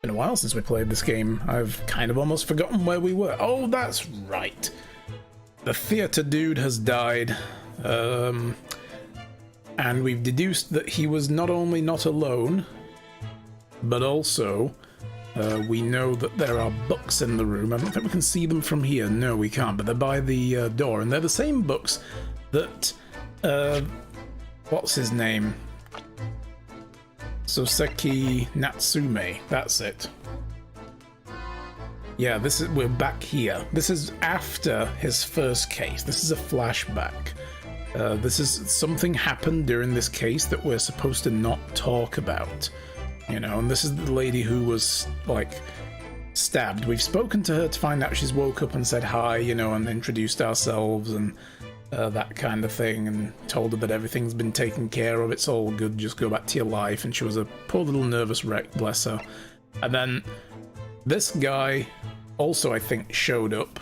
Been a while since we played this game. I've kind of almost forgotten where we were. Oh, that's right. The theatre dude has died. And we've deduced that he was not only not alone, but also we know that there are books in the room. I don't think we can see them from here. No, we can't, but they're by the door, and they're the same books that what's his name? Soseki Natsume, that's it. Yeah, we're back here. This is after his first case. This is a flashback. This is something happened during this case that we're supposed to not talk about. You know, and this is the lady who was, like, stabbed. We've spoken to her to find out she's woke up and said hi, you know, and introduced ourselves and that kind of thing, and told her that everything's been taken care of, it's all good, just go back to your life, and she was a poor little nervous wreck, bless her. And then this guy also, I think, showed up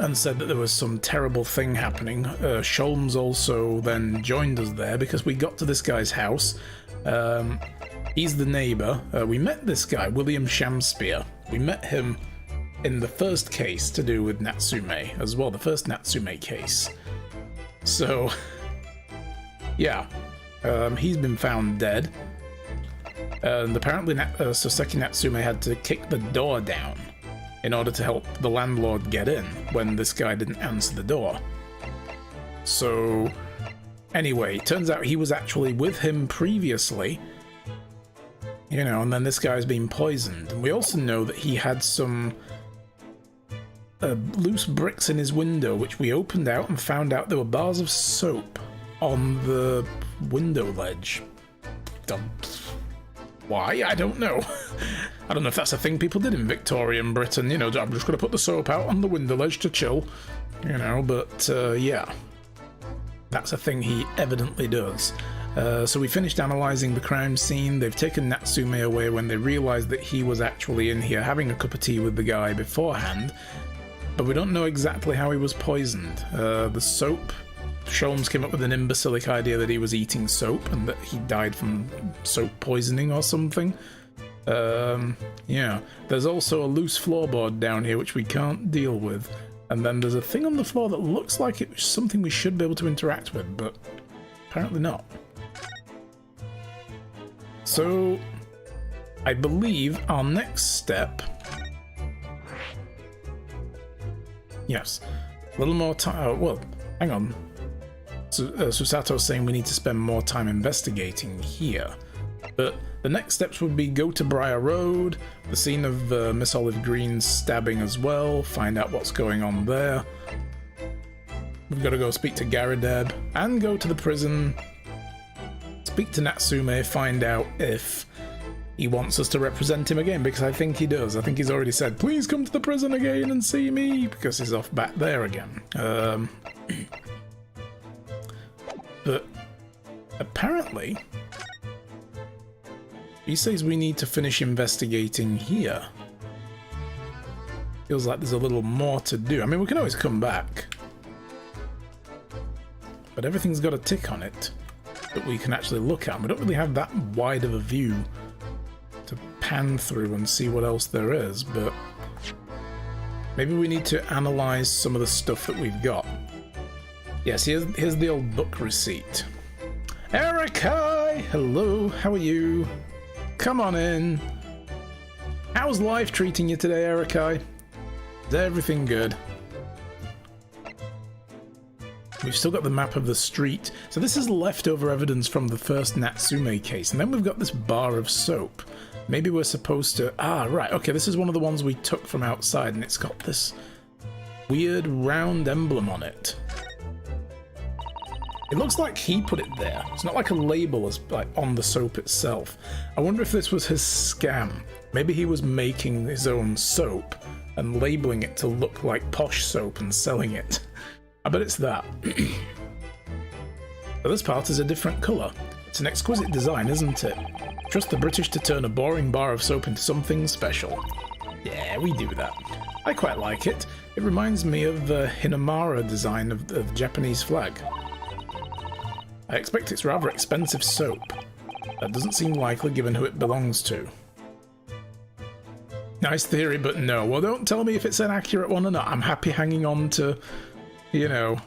and said that there was some terrible thing happening. Sholmes also then joined us there because we got to this guy's house. He's the neighbour. We met this guy, William Shamspeare. We met him in the first case to do with Natsume as well, the first Natsume case. So, yeah, he's been found dead. And apparently Soseki Natsume had to kick the door down in order to help the landlord get in when this guy didn't answer the door. So, anyway, turns out he was actually with him previously, you know, and then this guy's been poisoned. And we also know that he had some loose bricks in his window, which we opened out and found out there were bars of soap on the window ledge. Why? I don't know. I don't know if that's a thing people did in Victorian Britain, you know, I'm just going to put the soap out on the window ledge to chill, you know, but yeah, that's a thing he evidently does. So we finished analysing the crime scene. They've taken Natsume away when they realised that he was actually in here having a cup of tea with the guy beforehand, but we don't know exactly how he was poisoned. The soap, Sholmes came up with an imbecilic idea that he was eating soap and that he died from soap poisoning or something. Yeah, there's also a loose floorboard down here which we can't deal with, and then there's a thing on the floor that looks like it's something we should be able to interact with, but apparently not. So, I believe our next step... Yes, a little more time... well, hang on. Susato's saying we need to spend more time investigating here. But the next steps would be go to Briar Road, the scene of Miss Olive Green's stabbing as well, find out what's going on there. We've got to go speak to Garadeb, and go to the prison, speak to Natsume, find out if he wants us to represent him again, because I think he does. I think he's already said, please come to the prison again and see me, because he's off back there again. But apparently, he says we need to finish investigating here. Feels like there's a little more to do. I mean, we can always come back, but everything's got a tick on it that we can actually look at. We don't really have that wide of a view to pan through and see what else there is, but maybe we need to analyze some of the stuff that we've got. Yes, here's the old book receipt. Erikai! Hello, how are you? Come on in. How's life treating you today, Erikai? Is everything good? We've still got the map of the street. So this is leftover evidence from the first Natsume case. And then we've got this bar of soap. Maybe we're supposed to... Ah, right. Okay, this is one of the ones we took from outside, and it's got this weird round emblem on it. It looks like he put it there. It's not like a label as like on the soap itself. I wonder if this was his scam. Maybe he was making his own soap and labeling it to look like posh soap and selling it. I bet it's that. But this part is a different colour. It's an exquisite design, isn't it? Trust the British to turn a boring bar of soap into something special. Yeah, we do that. I quite like it. It reminds me of the Hinamara design of the Japanese flag. I expect it's rather expensive soap. That doesn't seem likely given who it belongs to. Nice theory, but no. Well, don't tell me if it's an accurate one or not. I'm happy hanging on to, you know,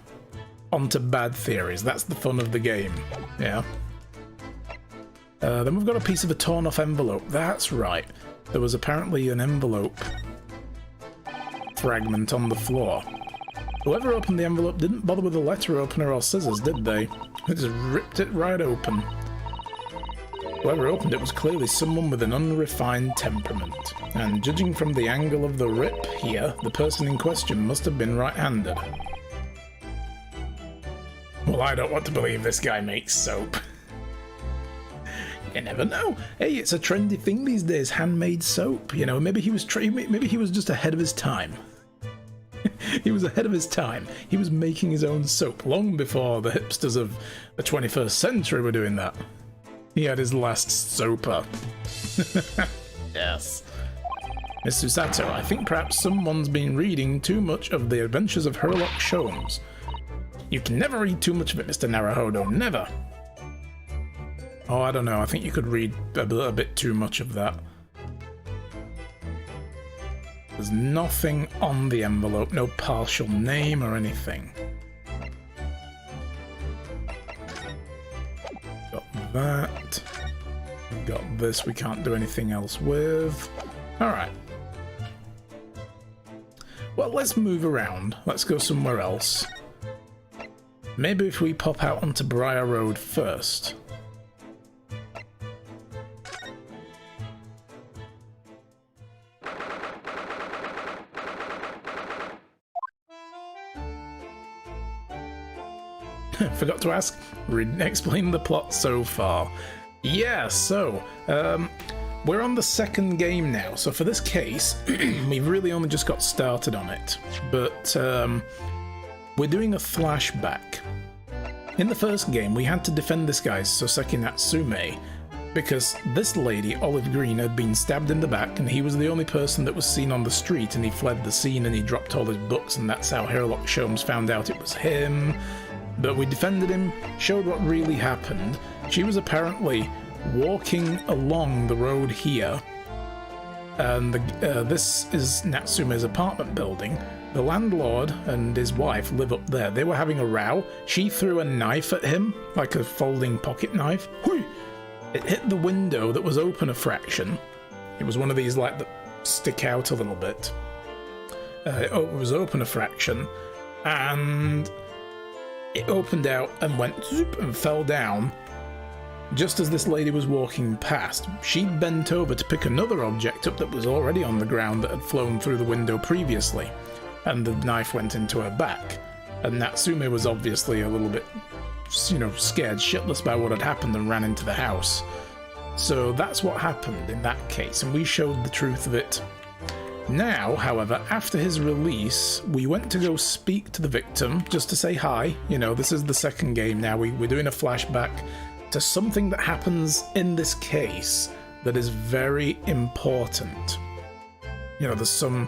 onto bad theories. That's the fun of the game. Yeah. Then we've got a piece of a torn off envelope. That's right. There was apparently an envelope fragment on the floor. Whoever opened the envelope didn't bother with a letter opener or scissors, did they? They just ripped it right open. Whoever opened it was clearly someone with an unrefined temperament, and judging from the angle of the rip here, the person in question must have been right-handed. Well, I don't want to believe this guy makes soap. You never know. Hey, it's a trendy thing these days, handmade soap. You know, maybe he was just ahead of his time. He was ahead of his time. He was making his own soap long before the hipsters of the 21st century were doing that. He had his last soaper. Yes. Miss Susato, I think perhaps someone's been reading too much of The Adventures of Sherlock Holmes. You can never read too much of it, Mr. Naruhodo, never. Oh, I don't know, I think you could read a bit too much of that. There's nothing on the envelope, no partial name or anything. Got that. We've got this we can't do anything else with. Alright. Well, let's move around. Let's go somewhere else. Maybe if we pop out onto Briar Road first. Forgot to ask, explain the plot so far. Yeah, so, we're on the second game now, so for this case, we've really only just got started on it, but we're doing a flashback. In the first game, we had to defend this guy, Soseki Natsume, because this lady, Olive Green, had been stabbed in the back, and he was the only person that was seen on the street, and he fled the scene and he dropped all his books, and that's how Sherlock Holmes found out it was him. But we defended him, showed what really happened. She was apparently walking along the road here, and this is Natsume's apartment building. The landlord and his wife live up there. They were having a row. She threw a knife at him, like a folding pocket knife. Whee! It hit the window that was open a fraction. It was one of these like that stick out a little bit. It was open a fraction, and it opened out and went zoop and fell down just as this lady was walking past. She bent over to pick another object up that was already on the ground that had flown through the window previously, and the knife went into her back. And Natsume was obviously a little bit, you know, scared shitless by what had happened and ran into the house. So that's what happened in that case, and we showed the truth of it. Now, however, after his release, we went to go speak to the victim, just to say hi. You know, this is the second game now. We're doing a flashback to something that happens in this case that is very important. You know, there's some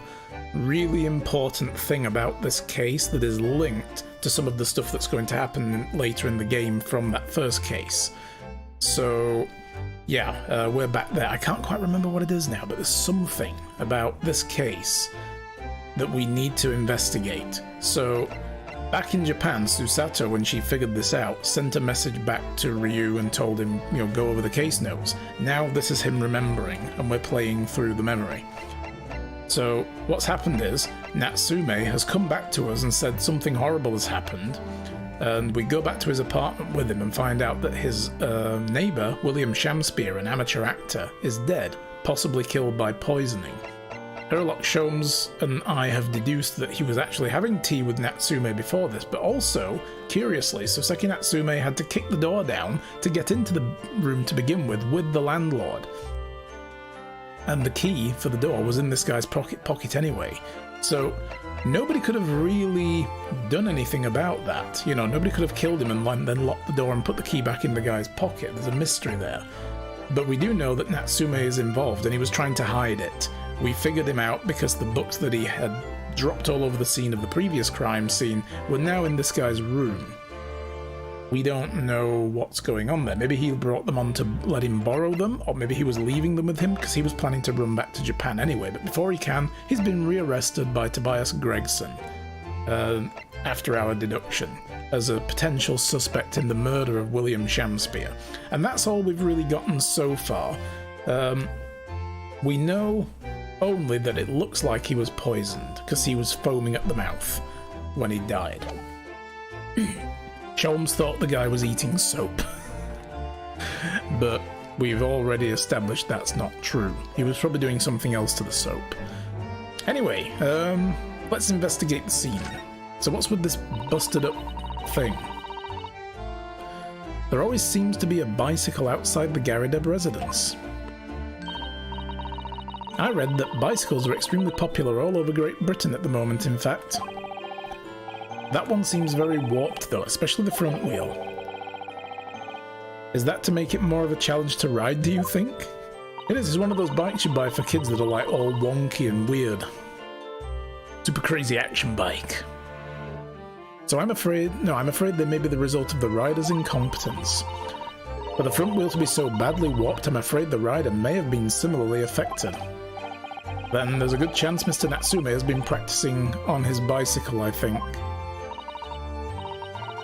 really important thing about this case that is linked to some of the stuff that's going to happen later in the game from that first case. So yeah, we're back there. I can't quite remember what it is now, but there's something about this case that we need to investigate. So back in Japan, Susato, when she figured this out, sent a message back to Ryu and told him, you know, go over the case notes. Now this is him remembering, and we're playing through the memory. So what's happened is Natsume has come back to us and said something horrible has happened. And we go back to his apartment with him and find out that his neighbour, William Shamspeare, an amateur actor, is dead, possibly killed by poisoning. Sherlock Holmes and I have deduced that he was actually having tea with Natsume before this, but also, curiously, Soseki Natsume had to kick the door down to get into the room to begin with the landlord. And the key for the door was in this guy's pocket anyway. So nobody could have really done anything about that. You know, nobody could have killed him and then locked the door and put the key back in the guy's pocket. There's a mystery there. But we do know that Natsume is involved and he was trying to hide it. We figured him out because the books that he had dropped all over the scene of the previous crime scene were now in this guy's room. We don't know what's going on there. Maybe he brought them on to let him borrow them, or maybe he was leaving them with him because he was planning to run back to Japan anyway. But before he can, he's been rearrested by Tobias Gregson after our deduction as a potential suspect in the murder of William Shamspeare. And that's all we've really gotten so far. We know only that it looks like he was poisoned because he was foaming at the mouth when he died. Sholmes thought the guy was eating soap. But we've already established that's not true. He was probably doing something else to the soap. Anyway, let's investigate the scene. So what's with this busted up thing? There always seems to be a bicycle outside the Garideb residence. I read that bicycles are extremely popular all over Great Britain at the moment, in fact. That one seems very warped though, especially the front wheel. Is that to make it more of a challenge to ride, do you think? It is. It's one of those bikes you buy for kids that are like all wonky and weird. Super crazy action bike. So I'm afraid they may be the result of the rider's incompetence. For the front wheel to be so badly warped, I'm afraid the rider may have been similarly affected. Then there's a good chance Mr. Natsume has been practicing on his bicycle, I think.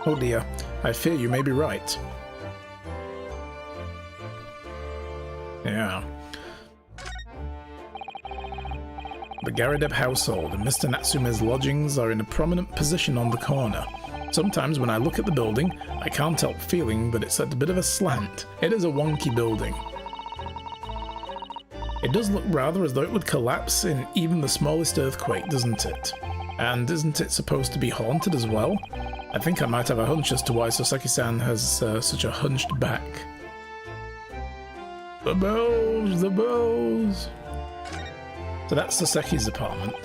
Oh dear, I fear you may be right. Yeah. The Garideb household and Mr. Natsume's lodgings are in a prominent position on the corner. Sometimes when I look at the building, I can't help feeling that it's at a bit of a slant. It is a wonky building. It does look rather as though it would collapse in even the smallest earthquake, doesn't it? And isn't it supposed to be haunted as well? I think I might have a hunch as to why Soseki-san has such a hunched back. The bells! The bells! So that's Soseki's apartment.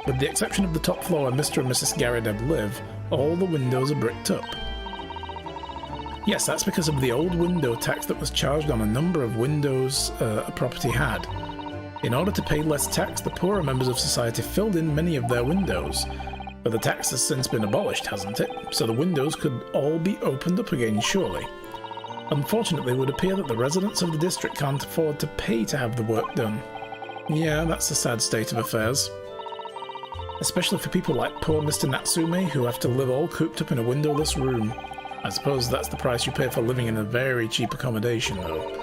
With the exception of the top floor where Mr. and Mrs. Garideb live, all the windows are bricked up. Yes, that's because of the old window tax that was charged on a number of windows a property had. In order to pay less tax, the poorer members of society filled in many of their windows. But the tax has since been abolished, hasn't it? So the windows could all be opened up again, surely. Unfortunately, it would appear that the residents of the district can't afford to pay to have the work done. Yeah, that's a sad state of affairs. Especially for people like poor Mr. Natsume, who have to live all cooped up in a windowless room. I suppose that's the price you pay for living in a very cheap accommodation, though.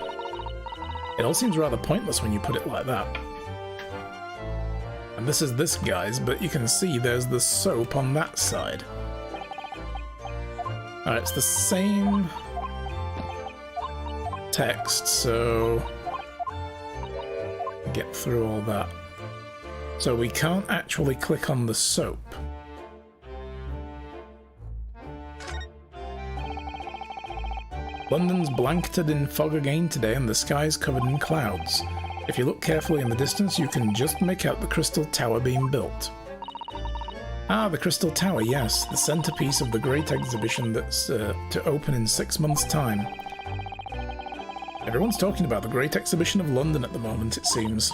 It all seems rather pointless when you put it like that. And this is this guy's, but you can see there's the soap on that side. Alright, it's the same text, so get through all that. So we can't actually click on the soap. London's blanketed in fog again today and the sky's covered in clouds. If you look carefully in the distance, you can just make out the Crystal Tower being built. Ah, the Crystal Tower, yes, the centerpiece of the great exhibition that's to open in 6 months' time. Everyone's talking about the Great Exhibition of London at the moment, it seems.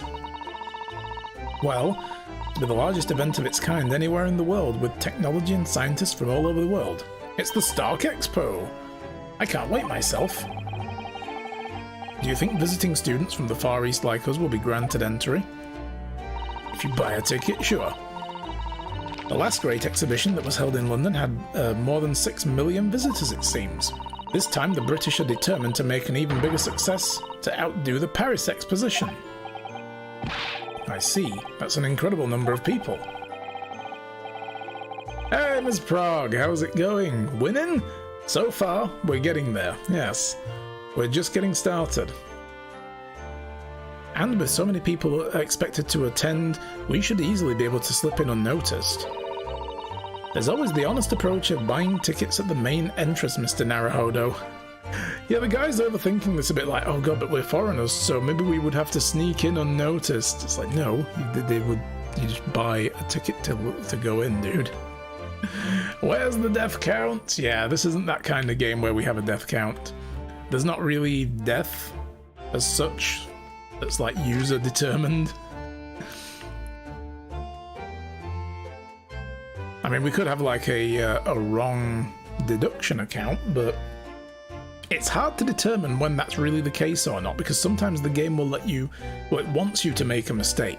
Well, it'll be the largest event of its kind anywhere in the world, with technology and scientists from all over the world. It's the Stark Expo! I can't wait myself. Do you think visiting students from the Far East like us will be granted entry? If you buy a ticket, sure. The last great exhibition that was held in London had more than 6 million visitors, it seems. This time the British are determined to make an even bigger success, to outdo the Paris Exposition. I see. That's an incredible number of people. Hey, Ms. Prague, how's it going? Winning? So far, we're getting there, yes. We're just getting started. And with so many people expected to attend, we should easily be able to slip in unnoticed. There's always the honest approach of buying tickets at the main entrance, Mr. Naruhodo. Yeah, the guy's overthinking this a bit like, oh god, but we're foreigners, so maybe we would have to sneak in unnoticed. It's like, no, you just buy a ticket to go in, dude. Where's the death count? Yeah, this isn't that kind of game where we have a death count. There's not really death as such that's like user determined. I mean, we could have like a wrong deduction account, but it's hard to determine when that's really the case or not, because sometimes the game will let you, well, it wants you to make a mistake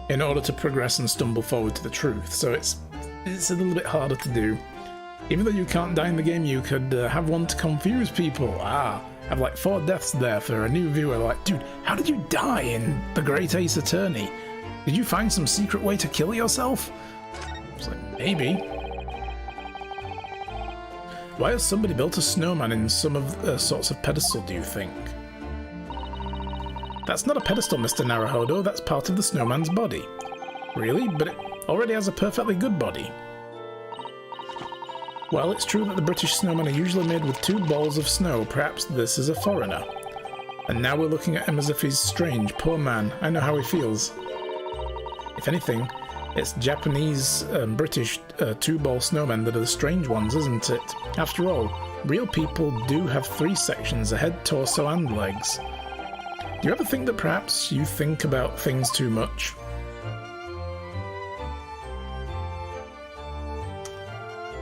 in order to progress and stumble forward to the truth, so it's a little bit harder to do. Even though you can't die in the game, you could have one to confuse people. Have like 4 deaths there for a new viewer, like, dude, how did you die in The Great Ace Attorney? Did you find some secret way to kill yourself? It's like, maybe. Why has somebody built a snowman in some of the sorts of pedestal, do you think? That's not a pedestal, Mr. Naruhodo, that's part of the snowman's body. Really? But it already has a perfectly good body. Well, it's true that the British snowmen are usually made with 2 balls of snow. Perhaps this is a foreigner. And now we're looking at him as if he's strange. Poor man. I know how he feels. If anything, it's Japanese British 2-ball snowmen that are the strange ones, isn't it? After all, real people do have 3 sections, a head, torso and legs. Do you ever think that perhaps you think about things too much?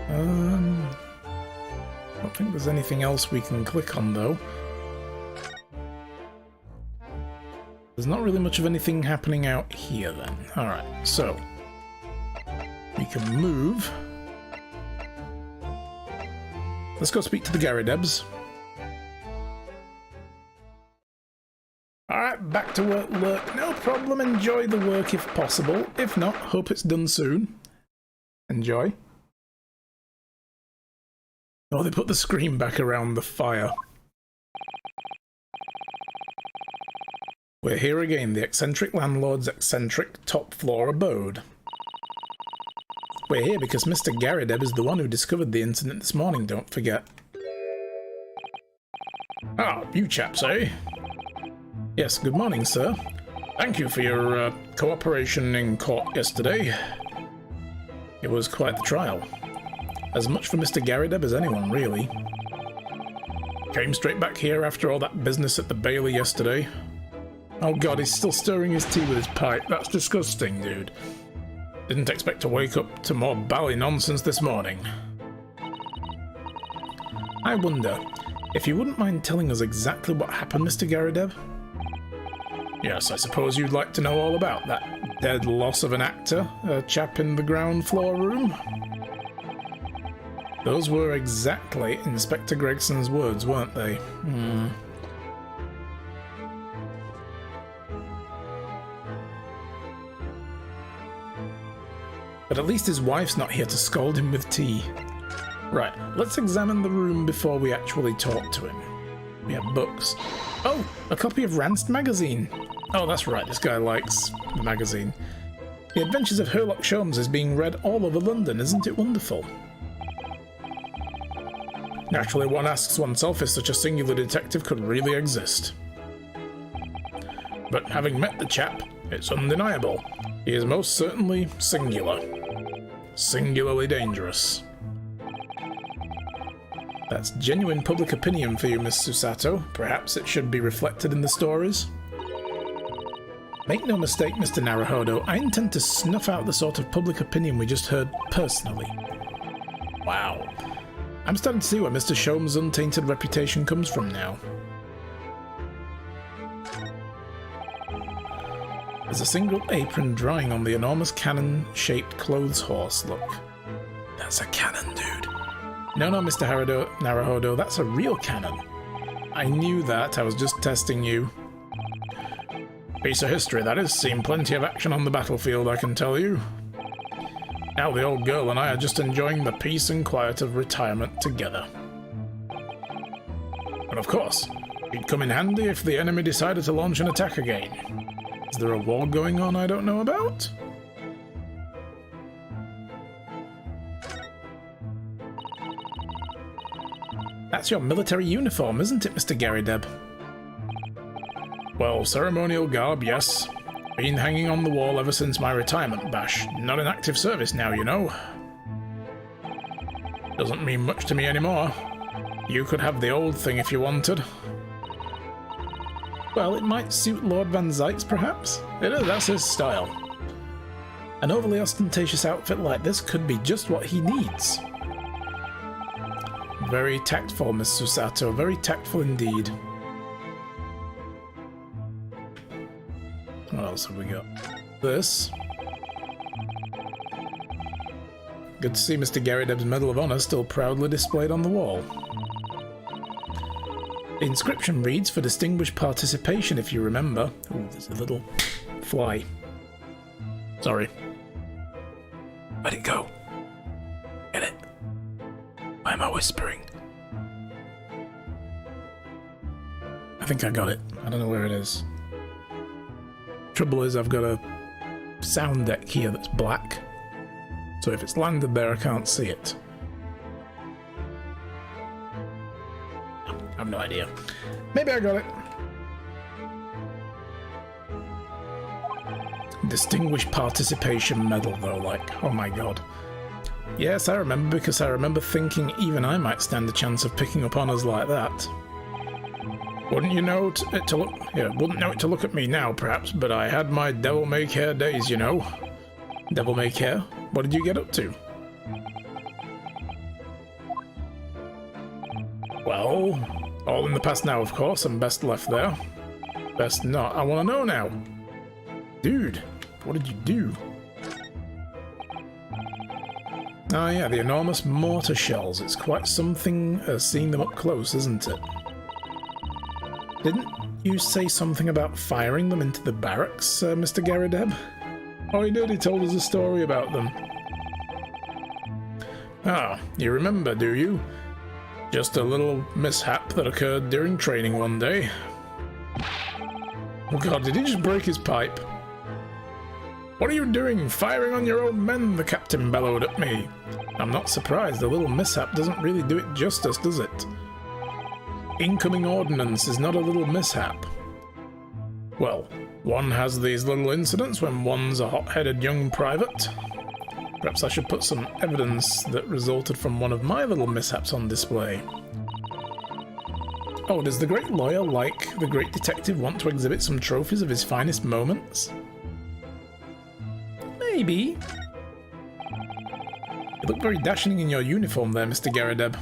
I don't think there's anything else we can click on, though. There's not really much of anything happening out here, then. Alright, so we can move. Let's go speak to the Garridebs. Alright, back to work, Lurk. No problem, enjoy the work if possible. If not, hope it's done soon. Enjoy. Oh, they put the screen back around the fire. We're here again, the eccentric landlord's eccentric top-floor abode. We're here because Mr. Garrideb is the one who discovered the incident this morning, don't forget. Ah, you chaps, eh? Yes, good morning, sir. Thank you for your cooperation in court yesterday. It was quite the trial. As much for Mr. Garrideb as anyone, really. Came straight back here after all that business at the Bailey yesterday. Oh god, he's still stirring his tea with his pipe. That's disgusting, dude. Didn't expect to wake up to more bally nonsense this morning. I wonder, if you wouldn't mind telling us exactly what happened, Mr. Garrideb? Yes, I suppose you'd like to know all about that dead loss of an actor, a chap in the ground floor room? Those were exactly Inspector Gregson's words, weren't they? But at least his wife's not here to scold him with tea. Right, let's examine the room before we actually talk to him. We have books. Oh, a copy of Ranced magazine. Oh, that's right, this guy likes the magazine. The Adventures of Sherlock Holmes is being read all over London, isn't it wonderful? Naturally, one asks oneself if such a singular detective could really exist. But having met the chap, it's undeniable. He is most certainly singular. Singularly dangerous. That's genuine public opinion for you, Miss Susato. Perhaps it should be reflected in the stories. Make no mistake, Mr. Naruhodo, I intend to snuff out the sort of public opinion we just heard personally. Wow. I'm starting to see where Mr. Sholmes' untainted reputation comes from now. There's a single apron drying on the enormous cannon-shaped clothes horse, look. That's a cannon, dude. No, Mr. Naruhodo, that's a real cannon. I knew that, I was just testing you. Piece of history, that is. Seen plenty of action on the battlefield, I can tell you. Now the old girl and I are just enjoying the peace and quiet of retirement together. But of course, it'd come in handy if the enemy decided to launch an attack again. Is there a war going on I don't know about? That's your military uniform, isn't it, Mr. Garrideb? Well, ceremonial garb, yes. Been hanging on the wall ever since my retirement bash. Not in active service now, you know. Doesn't mean much to me anymore. You could have the old thing if you wanted. Well, it might suit Lord Van Zykes, perhaps? It is, that's his style. An overly ostentatious outfit like this could be just what he needs. Very tactful, Miss Susato. Very tactful indeed. What else have we got? This. Good to see Mr. Garrideb's Medal of Honor still proudly displayed on the wall. The inscription reads, for distinguished participation, if you remember. Oh, there's a little fly. Sorry. Let it go. Get it? Why am I whispering? I think I got it. I don't know where it is. Trouble is, I've got a sound deck here that's black. So if it's landed there, I can't see it. I have no idea. Maybe I got it. Distinguished participation medal, though, like, oh my god. Yes, I remember, because I remember thinking even I might stand a chance of picking up honours like that. Wouldn't you know it to look? Yeah, wouldn't know it to look at me now, perhaps, but I had my devil-may-care days, you know. Devil-may-care? What did you get up to? Well, all in the past now, of course, and best left there. Best not. I want to know now. Dude, what did you do? Oh yeah, the enormous mortar shells. It's quite something seeing them up close, isn't it? Didn't you say something about firing them into the barracks, Mr. Garrideb? Oh, he did. He told us a story about them. Ah, you remember, do you? Just a little mishap that occurred during training one day. Oh god, did he just break his pipe? What are you doing? Firing on your own men, the captain bellowed at me. I'm not surprised. A little mishap doesn't really do it justice, does it? Incoming ordnance is not a little mishap. Well, one has these little incidents when one's a hot-headed young private. Perhaps I should put some evidence that resulted from one of my little mishaps on display. Oh, does the great lawyer, like the great detective, want to exhibit some trophies of his finest moments? Maybe. You look very dashing in your uniform there, Mr. Garrideb.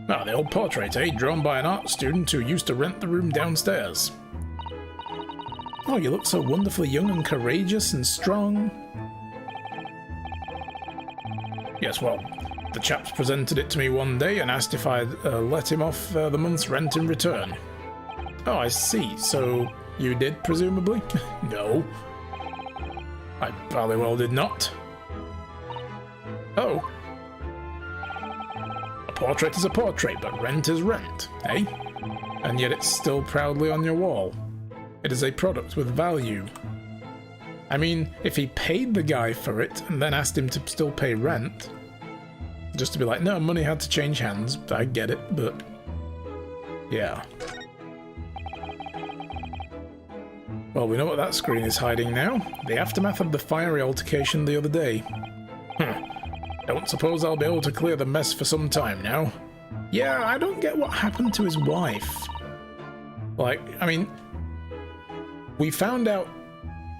Ah, the old portrait, eh? Drawn by an art student who used to rent the room downstairs. Oh, you look so wonderfully young and courageous and strong. Yes, well, the chaps presented it to me one day and asked if I'd let him off the month's rent in return. Oh, I see. So you did, presumably? No. I probably well did not. Oh. A portrait is a portrait, but rent is rent, eh? And yet it's still proudly on your wall. It is a product with value. I mean, if he paid the guy for it and then asked him to still pay rent, just to be like, no, money had to change hands, I get it, but yeah. Well, we know what that screen is hiding now. The aftermath of the fiery altercation the other day. Don't suppose I'll be able to clear the mess for some time now. Yeah, I don't get what happened to his wife. Like, I mean, we found out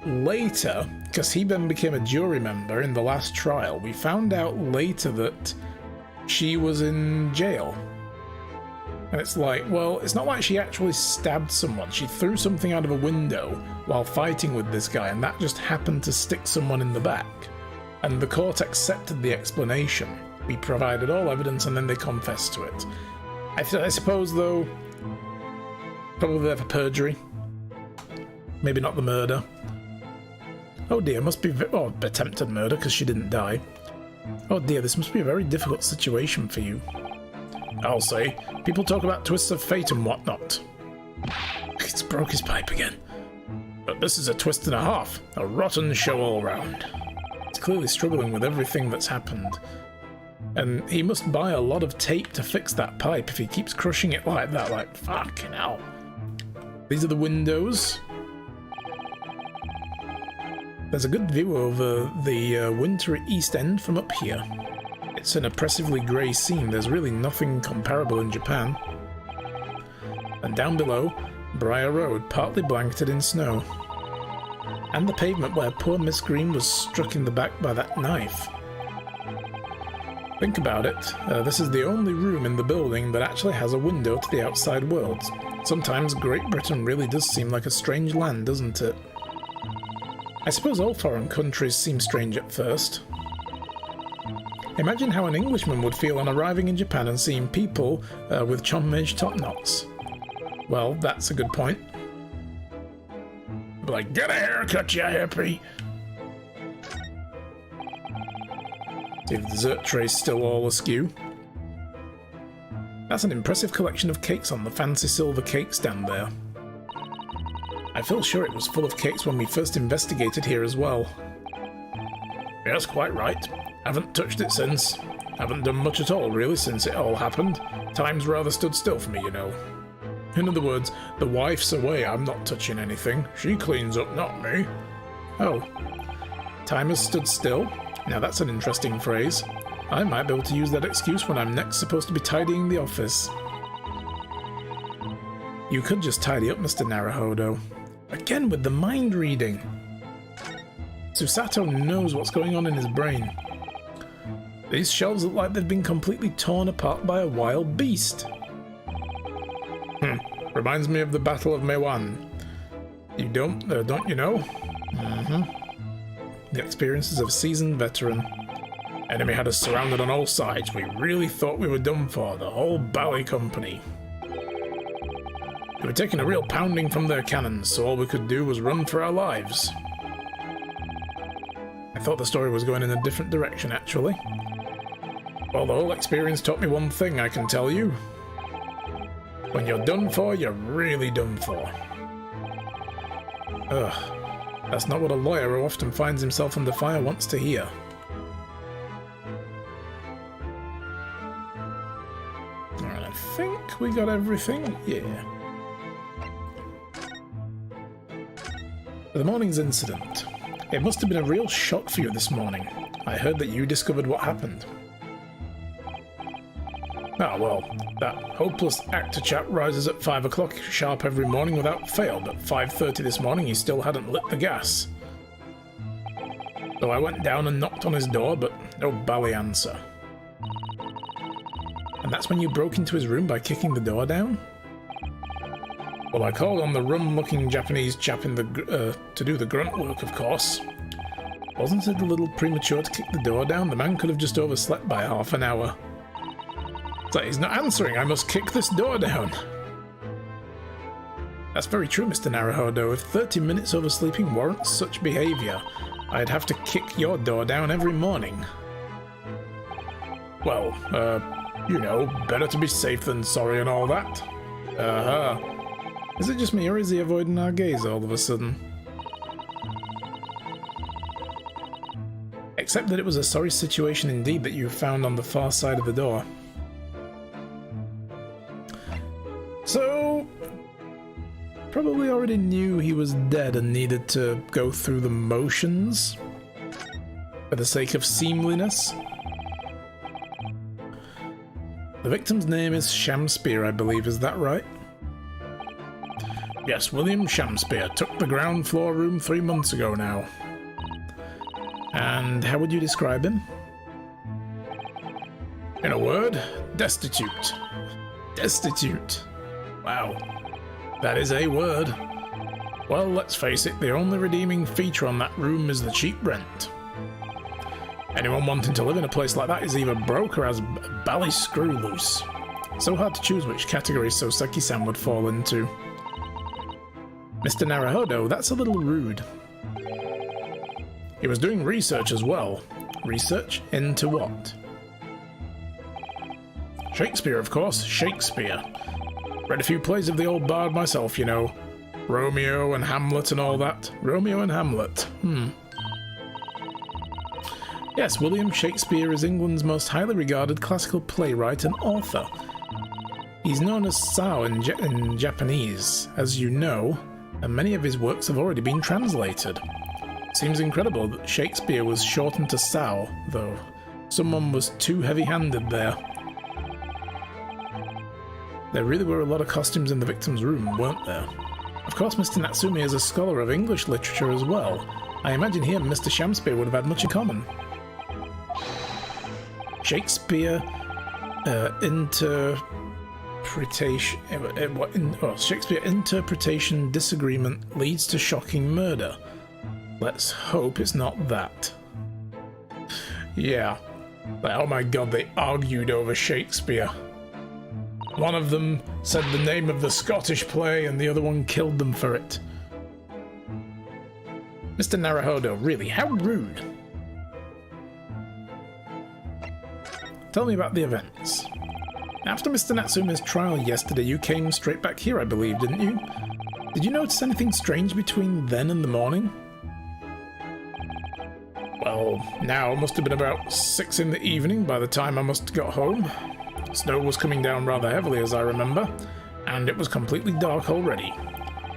later, because he then became a jury member in the last trial, we found out later that she was in jail. And it's like, well, it's not like she actually stabbed someone. She threw something out of a window while fighting with this guy, and that just happened to stick someone in the back. And the court accepted the explanation. We provided all evidence, and then they confessed to it. I suppose, though, probably there for perjury. Maybe not the murder. Oh dear, must be... oh, attempted murder, because she didn't die. Oh dear, this must be a very difficult situation for you. I'll say. People talk about twists of fate and whatnot. He's broke his pipe again. But this is a twist and a half. A rotten show all round. He's clearly struggling with everything that's happened. And he must buy a lot of tape to fix that pipe if he keeps crushing it like that. Like, fucking hell. These are the windows. There's a good view over the wintry East End from up here. It's an oppressively grey scene. There's really nothing comparable in Japan. And down below, Briar Road, partly blanketed in snow. And the pavement where poor Miss Green was struck in the back by that knife. Think about it, this is the only room in the building that actually has a window to the outside world. Sometimes Great Britain really does seem like a strange land, doesn't it? I suppose all foreign countries seem strange at first. Imagine how an Englishman would feel on arriving in Japan and seeing people with Chonmage top knots. Well, that's a good point. Like, get a haircut, you hippie! See if the dessert tray's still all askew. That's an impressive collection of cakes on the fancy silver cake stand there. I feel sure it was full of cakes when we first investigated here as well. Yes, quite right. Haven't touched it since. Haven't done much at all, really, since it all happened. Time's rather stood still for me, you know. In other words, the wife's away, I'm not touching anything. She cleans up, not me. Oh. Time has stood still? Now that's an interesting phrase. I might be able to use that excuse when I'm next supposed to be tidying the office. You could just tidy up, Mr. Naruhodo. Again with the mind reading. Susato knows what's going on in his brain. These shelves look like they've been completely torn apart by a wild beast. Reminds me of the Battle of Meiwan. You don't you know? The experiences of a seasoned veteran. Enemy had us surrounded on all sides. We really thought we were done for, the whole Bally company. We were taking a real pounding from their cannons, so all we could do was run for our lives. I thought the story was going in a different direction, actually. Well, the whole experience taught me one thing, I can tell you. When you're done for, you're really done for. Ugh. That's not what a lawyer who often finds himself under fire wants to hear. Alright, I think we got everything. Yeah. For the morning's incident. It must have been a real shock for you this morning. I heard that you discovered what happened. Ah, well, that hopeless actor chap rises at 5 o'clock sharp every morning without fail, but 5:30 this morning he still hadn't lit the gas. So I went down and knocked on his door, but no bally answer. And that's when you broke into his room by kicking the door down? Well, I called on the rum-looking Japanese chap in the to do the grunt work, of course. Wasn't it a little premature to kick the door down? The man could have just overslept by half an hour. It's like, he's not answering, I must kick this door down. That's very true, Mr. Naruhodo. If 30 minutes oversleeping warrants such behaviour, I'd have to kick your door down every morning. Well, you know, better to be safe than sorry and all that. Is it just me, or is he avoiding our gaze all of a sudden? Except that it was a sorry situation indeed that you found on the far side of the door. So, probably already knew he was dead and needed to go through the motions for the sake of seemliness. The victim's name is Shamspear, I believe, is that right? Yes, William Shamspear took the ground floor room 3 months ago now. And how would you describe him? In a word, destitute. Destitute. Wow, that is a word. Well, let's face it, the only redeeming feature on that room is the cheap rent. Anyone wanting to live in a place like that is either broke or has a bally screw loose. So hard to choose which category Soseki-san would fall into. Mr. Naruhodo, that's a little rude. He was doing research as well. Research into what? Shakespeare, of course, Shakespeare. Read a few plays of the old bard myself, you know. Romeo and Hamlet and all that. Romeo and Hamlet, Yes, William Shakespeare is England's most highly regarded classical playwright and author. He's known as Sao in Japanese, as you know, and many of his works have already been translated. Seems incredible that Shakespeare was shortened to Sao, though. Someone was too heavy-handed there. There really were a lot of costumes in the victim's room, weren't there? Of course, Mr. Natsumi is a scholar of English literature as well. I imagine he and Mr. Shamspear would have had much in common. Shakespeare Shakespeare interpretation disagreement leads to shocking murder. Let's hope it's not that. Yeah. Oh my god, they argued over Shakespeare. One of them said the name of the Scottish play and the other one killed them for it. Mr. Naruhodo, really, how rude. Tell me about the events. After Mr. Natsume's trial yesterday, you came straight back here, I believe, didn't you? Did you notice anything strange between then and the morning? Well, now it must have been about 6 in the evening by the time I must have got home. Snow was coming down rather heavily, as I remember, and it was completely dark already.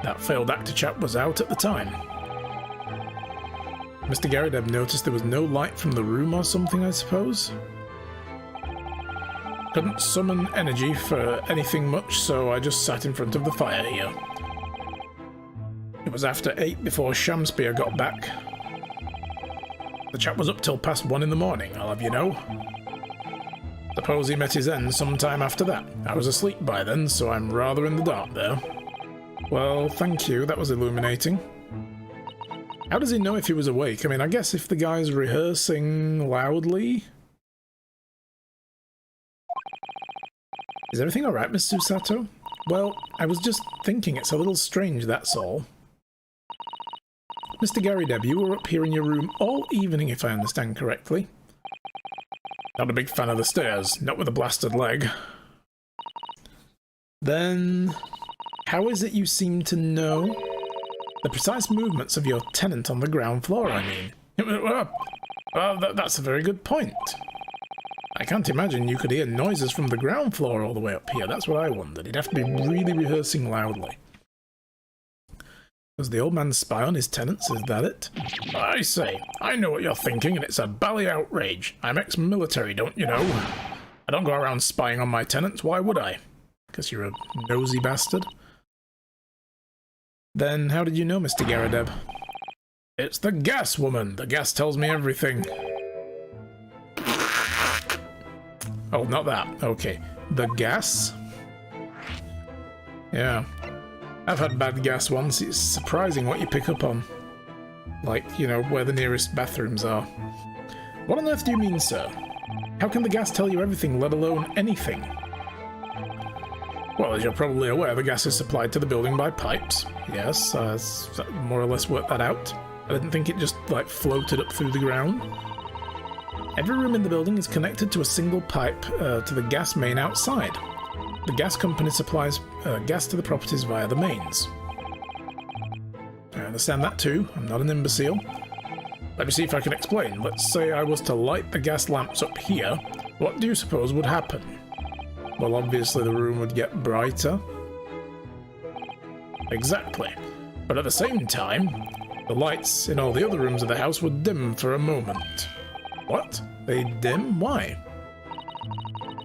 That failed actor chap was out at the time. Mr. Garrideb noticed there was no light from the room or something, I suppose? Couldn't summon energy for anything much, so I just sat in front of the fire here. It was after 8 before Shamspear got back. The chap was up till past 1 in the morning, I'll have you know. Suppose he met his end sometime after that. I was asleep by then, so I'm rather in the dark there. Well, thank you, that was illuminating. How does he know if he was awake? I mean, I guess if the guy's rehearsing loudly... Is everything alright, Miss Susato? Well, I was just thinking it's a little strange, that's all. Mr. Garrideb, you were up here in your room all evening, if I understand correctly. Not a big fan of the stairs, not with a blasted leg. Then, how is it you seem to know the precise movements of your tenant on the ground floor, I mean? Well, that's a very good point. I can't imagine you could hear noises from the ground floor all the way up here. That's what I wondered. He'd have to be really rehearsing loudly. Does the old man spy on his tenants? Is that it? I say, I know what you're thinking, and it's a bally outrage. I'm ex-military, don't you know? I don't go around spying on my tenants. Why would I? Because you're a nosy bastard. Then how did you know, Mr. Garrideb? It's the gas woman. The gas tells me everything. Oh, not that. Okay. The gas? Yeah. I've had bad gas once. It's surprising what you pick up on. Like, you know, where the nearest bathrooms are. What on earth do you mean, sir? How can the gas tell you everything, let alone anything? Well, as you're probably aware, the gas is supplied to the building by pipes. Yes, more or less worked that out. I didn't think it just, like, floated up through the ground. Every room in the building is connected to a single pipe to the gas main outside. The gas company supplies gas to the properties via the mains. I understand that too. I'm not an imbecile. Let me see if I can explain. Let's say I was to light the gas lamps up here. What do you suppose would happen? Well, obviously the room would get brighter. Exactly. But at the same time, the lights in all the other rooms of the house would dim for a moment. What? They dim? Why?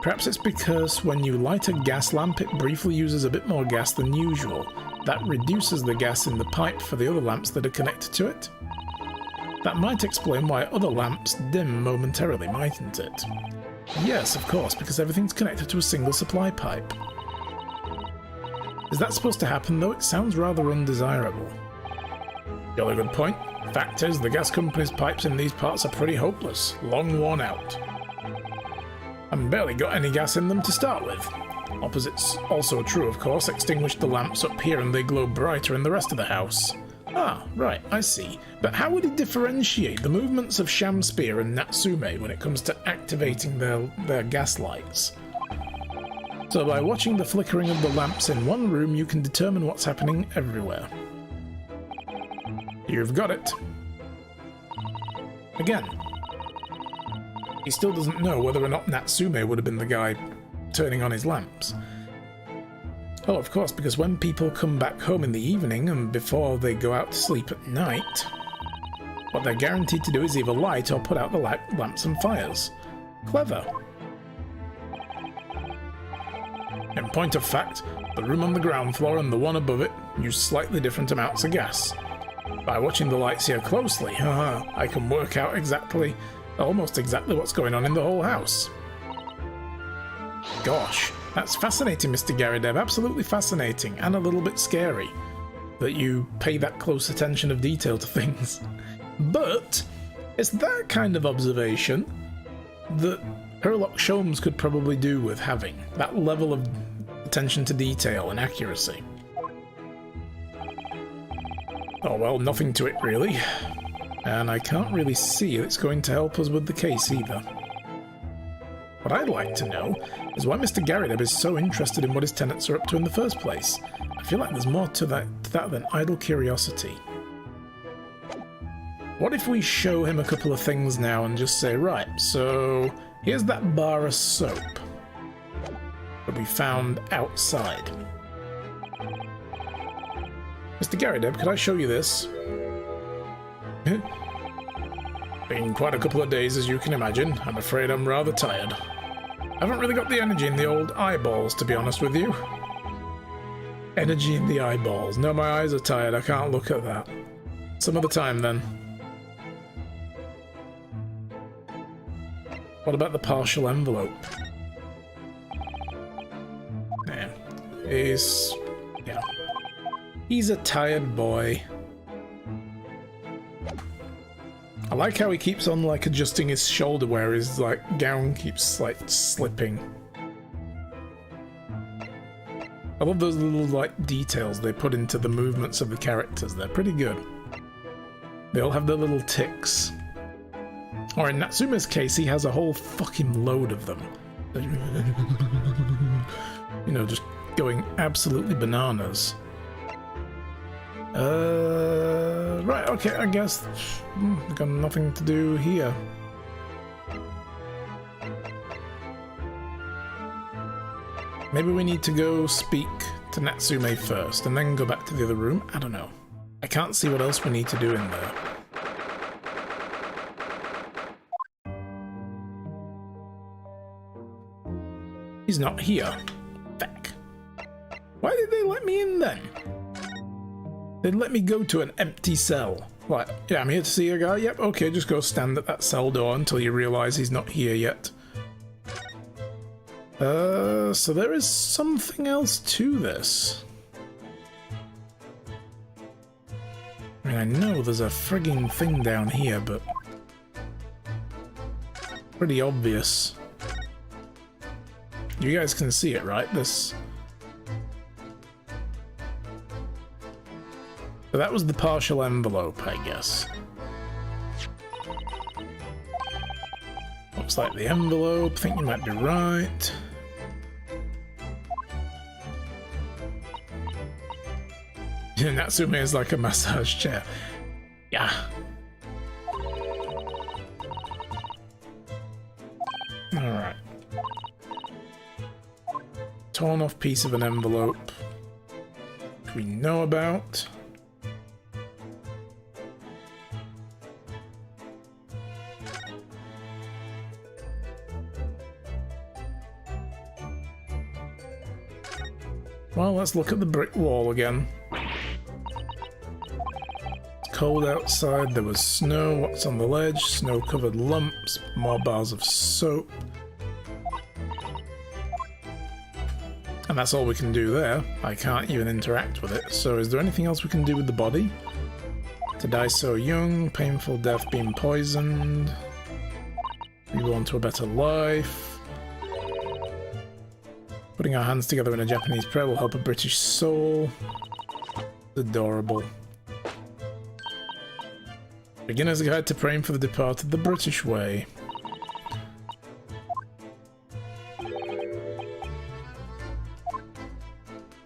Perhaps it's because when you light a gas lamp, it briefly uses a bit more gas than usual. That reduces the gas in the pipe for the other lamps that are connected to it. That might explain why other lamps dim momentarily, mightn't it? Yes, of course, because everything's connected to a single supply pipe. Is that supposed to happen, though? It sounds rather undesirable. Jolly good point. Fact is, the gas company's pipes in these parts are pretty hopeless, long worn out. I've barely got any gas in them to start with. Opposite's also true, of course. Extinguish the lamps up here and they glow brighter in the rest of the house. Ah, right, I see. But how would he differentiate the movements of Shamspear and Natsume when it comes to activating their gas lights? So by watching the flickering of the lamps in one room, you can determine what's happening everywhere. You've got it. Again. He still doesn't know whether or not Natsume would have been the guy turning on his lamps. Oh, of course, because when people come back home in the evening and before they go out to sleep at night, what they're guaranteed to do is either light or put out the lamps and fires. Clever. In point of fact, the room on the ground floor and the one above it use slightly different amounts of gas. By watching the lights here closely, I can work out almost exactly what's going on in the whole house. gosh. That's fascinating, Mr. Garridev. Absolutely fascinating. And a little bit scary that you pay that close attention of detail to things. But it's that kind of observation that Herlock Sholmes could probably do with having. That level of attention to detail and accuracy. Oh well, nothing to it really. And I can't really see it's going to help us with the case either. What I'd like to know is why Mr. Garridev is so interested in what his tenants are up to in the first place. I feel like there's more to that than idle curiosity. What if we show him a couple of things now and just say, right, so here's that bar of soap that we found outside. Mr. Garridev, could I show you this? Been quite a couple of days, as you can imagine. I'm afraid I'm rather tired. I haven't really got the energy in the old eyeballs, to be honest with you. Energy in the eyeballs. No, my eyes are tired. I can't look at that. Some other time, then. What about the partial envelope? Yeah. He's a tired boy. I like how he keeps on like adjusting his shoulder where his like gown keeps like slipping. I love those little like details they put into the movements of the characters. They're pretty good. They all have their little ticks. Or in Natsume's case, he has a whole fucking load of them. You know, just going absolutely bananas. Right, okay, I guess we've got nothing to do here. Maybe we need to go speak to Natsume first and then go back to the other room? I don't know. I can't see what else we need to do in there. He's not here. Feck. Why did they let me in then? They'd let me go to an empty cell. Like, yeah, I'm here to see a guy. Yep, okay, just go stand at that cell door until you realise he's not here yet. So there is something else to this. I mean, I know there's a frigging thing down here, but pretty obvious. You guys can see it, right? This. So that was the partial envelope, I guess. Looks like the envelope. Think you might be right. Natsume is like a massage chair. Yeah. Alright. Torn off piece of an envelope. We know about. Well, let's look at the brick wall again. It's cold outside, there was snow. What's on the ledge? Snow-covered lumps, more bars of soap. And that's all we can do there. I can't even interact with it. So is there anything else we can do with the body? To die so young, painful death, being poisoned, reborn to a better life. Putting our hands together in a Japanese prayer will help a British soul. Adorable. Beginner's Guide to Praying for the Departed the British Way.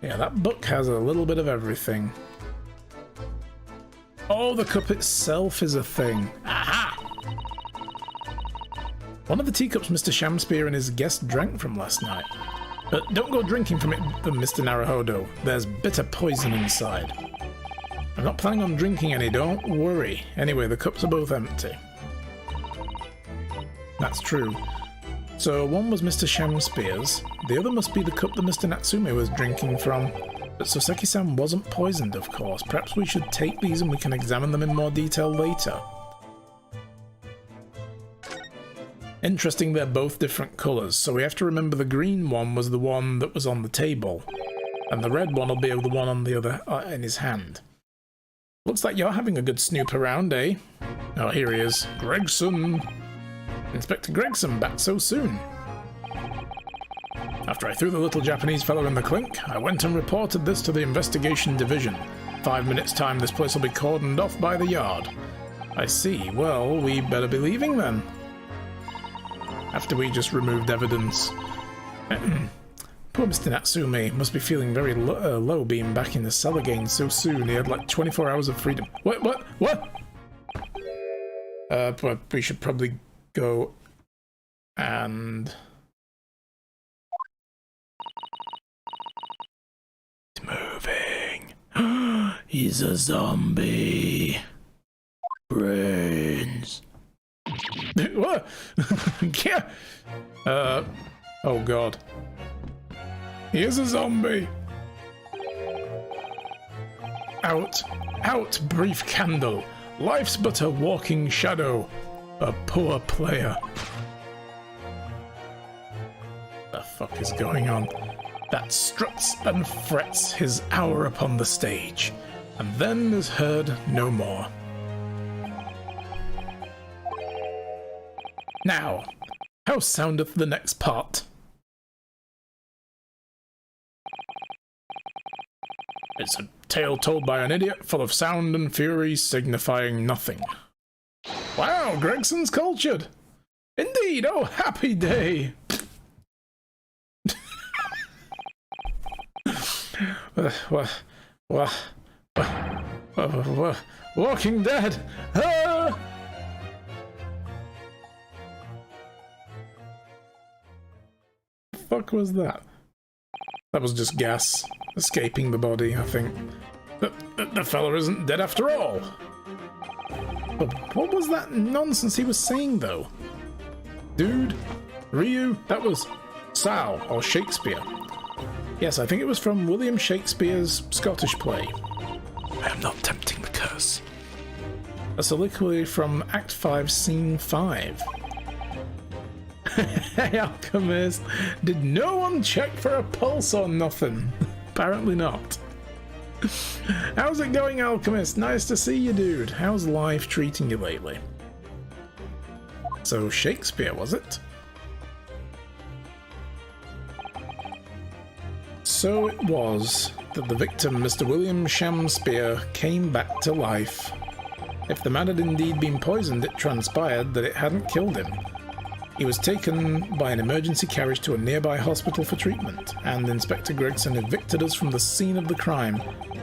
Yeah, that book has a little bit of everything. Oh, the cup itself is a thing. Aha! One of the teacups Mr. Shamspear and his guest drank from last night. But don't go drinking from it, Mr. Naruhodo. There's bitter poison inside. I'm not planning on drinking any, don't worry. Anyway, the cups are both empty. That's true. So one was Mr. Shamspear's, the other must be the cup that Mr. Natsume was drinking from. But Soseki-san wasn't poisoned, of course. Perhaps we should take these and we can examine them in more detail later. Interesting, they're both different colours, so we have to remember the green one was the one that was on the table, and the red one will be the one on the other in his hand. Looks like you're having a good snoop around, eh? Oh, here he is. Gregson! Inspector Gregson, back so soon. After I threw the little Japanese fellow in the clink, I went and reported this to the investigation division. 5 minutes' time, this place will be cordoned off by the yard. I see. Well, we better be leaving then. After we just removed evidence. Poor Mr. Natsume must be feeling very low being back in the cell again so soon. He had like 24 hours of freedom. What? But we should probably go and... It's moving. He's a zombie. Brains. What? Yeah. Oh god. He is a zombie. Out, brief candle. Life's but a walking shadow. A poor player. The fuck is going on? That struts and frets his hour upon the stage, and then is heard no more. Now, how soundeth the next part? It's a tale told by an idiot, full of sound and fury, signifying nothing. Wow, Gregson's cultured! Indeed, oh happy day! Walking Dead! Ah! The fuck was that? That was just gas escaping the body, I think. The fella isn't dead after all. But what was that nonsense he was saying, though? Dude, Ryu, that was Sal, or Shakespeare. Yes, I think it was from William Shakespeare's Scottish play. I am not tempting the curse. A soliloquy from Act 5, Scene 5. Hey, Alchemist, did no one check for a pulse or nothing? Apparently not. How's it going, Alchemist? Nice to see you, dude. How's life treating you lately? So, Shakespeare, was it? So it was that the victim, Mr. William Shakespeare, came back to life. If the man had indeed been poisoned, it transpired that it hadn't killed him. He was taken by an emergency carriage to a nearby hospital for treatment, and Inspector Gregson evicted us from the scene of the crime,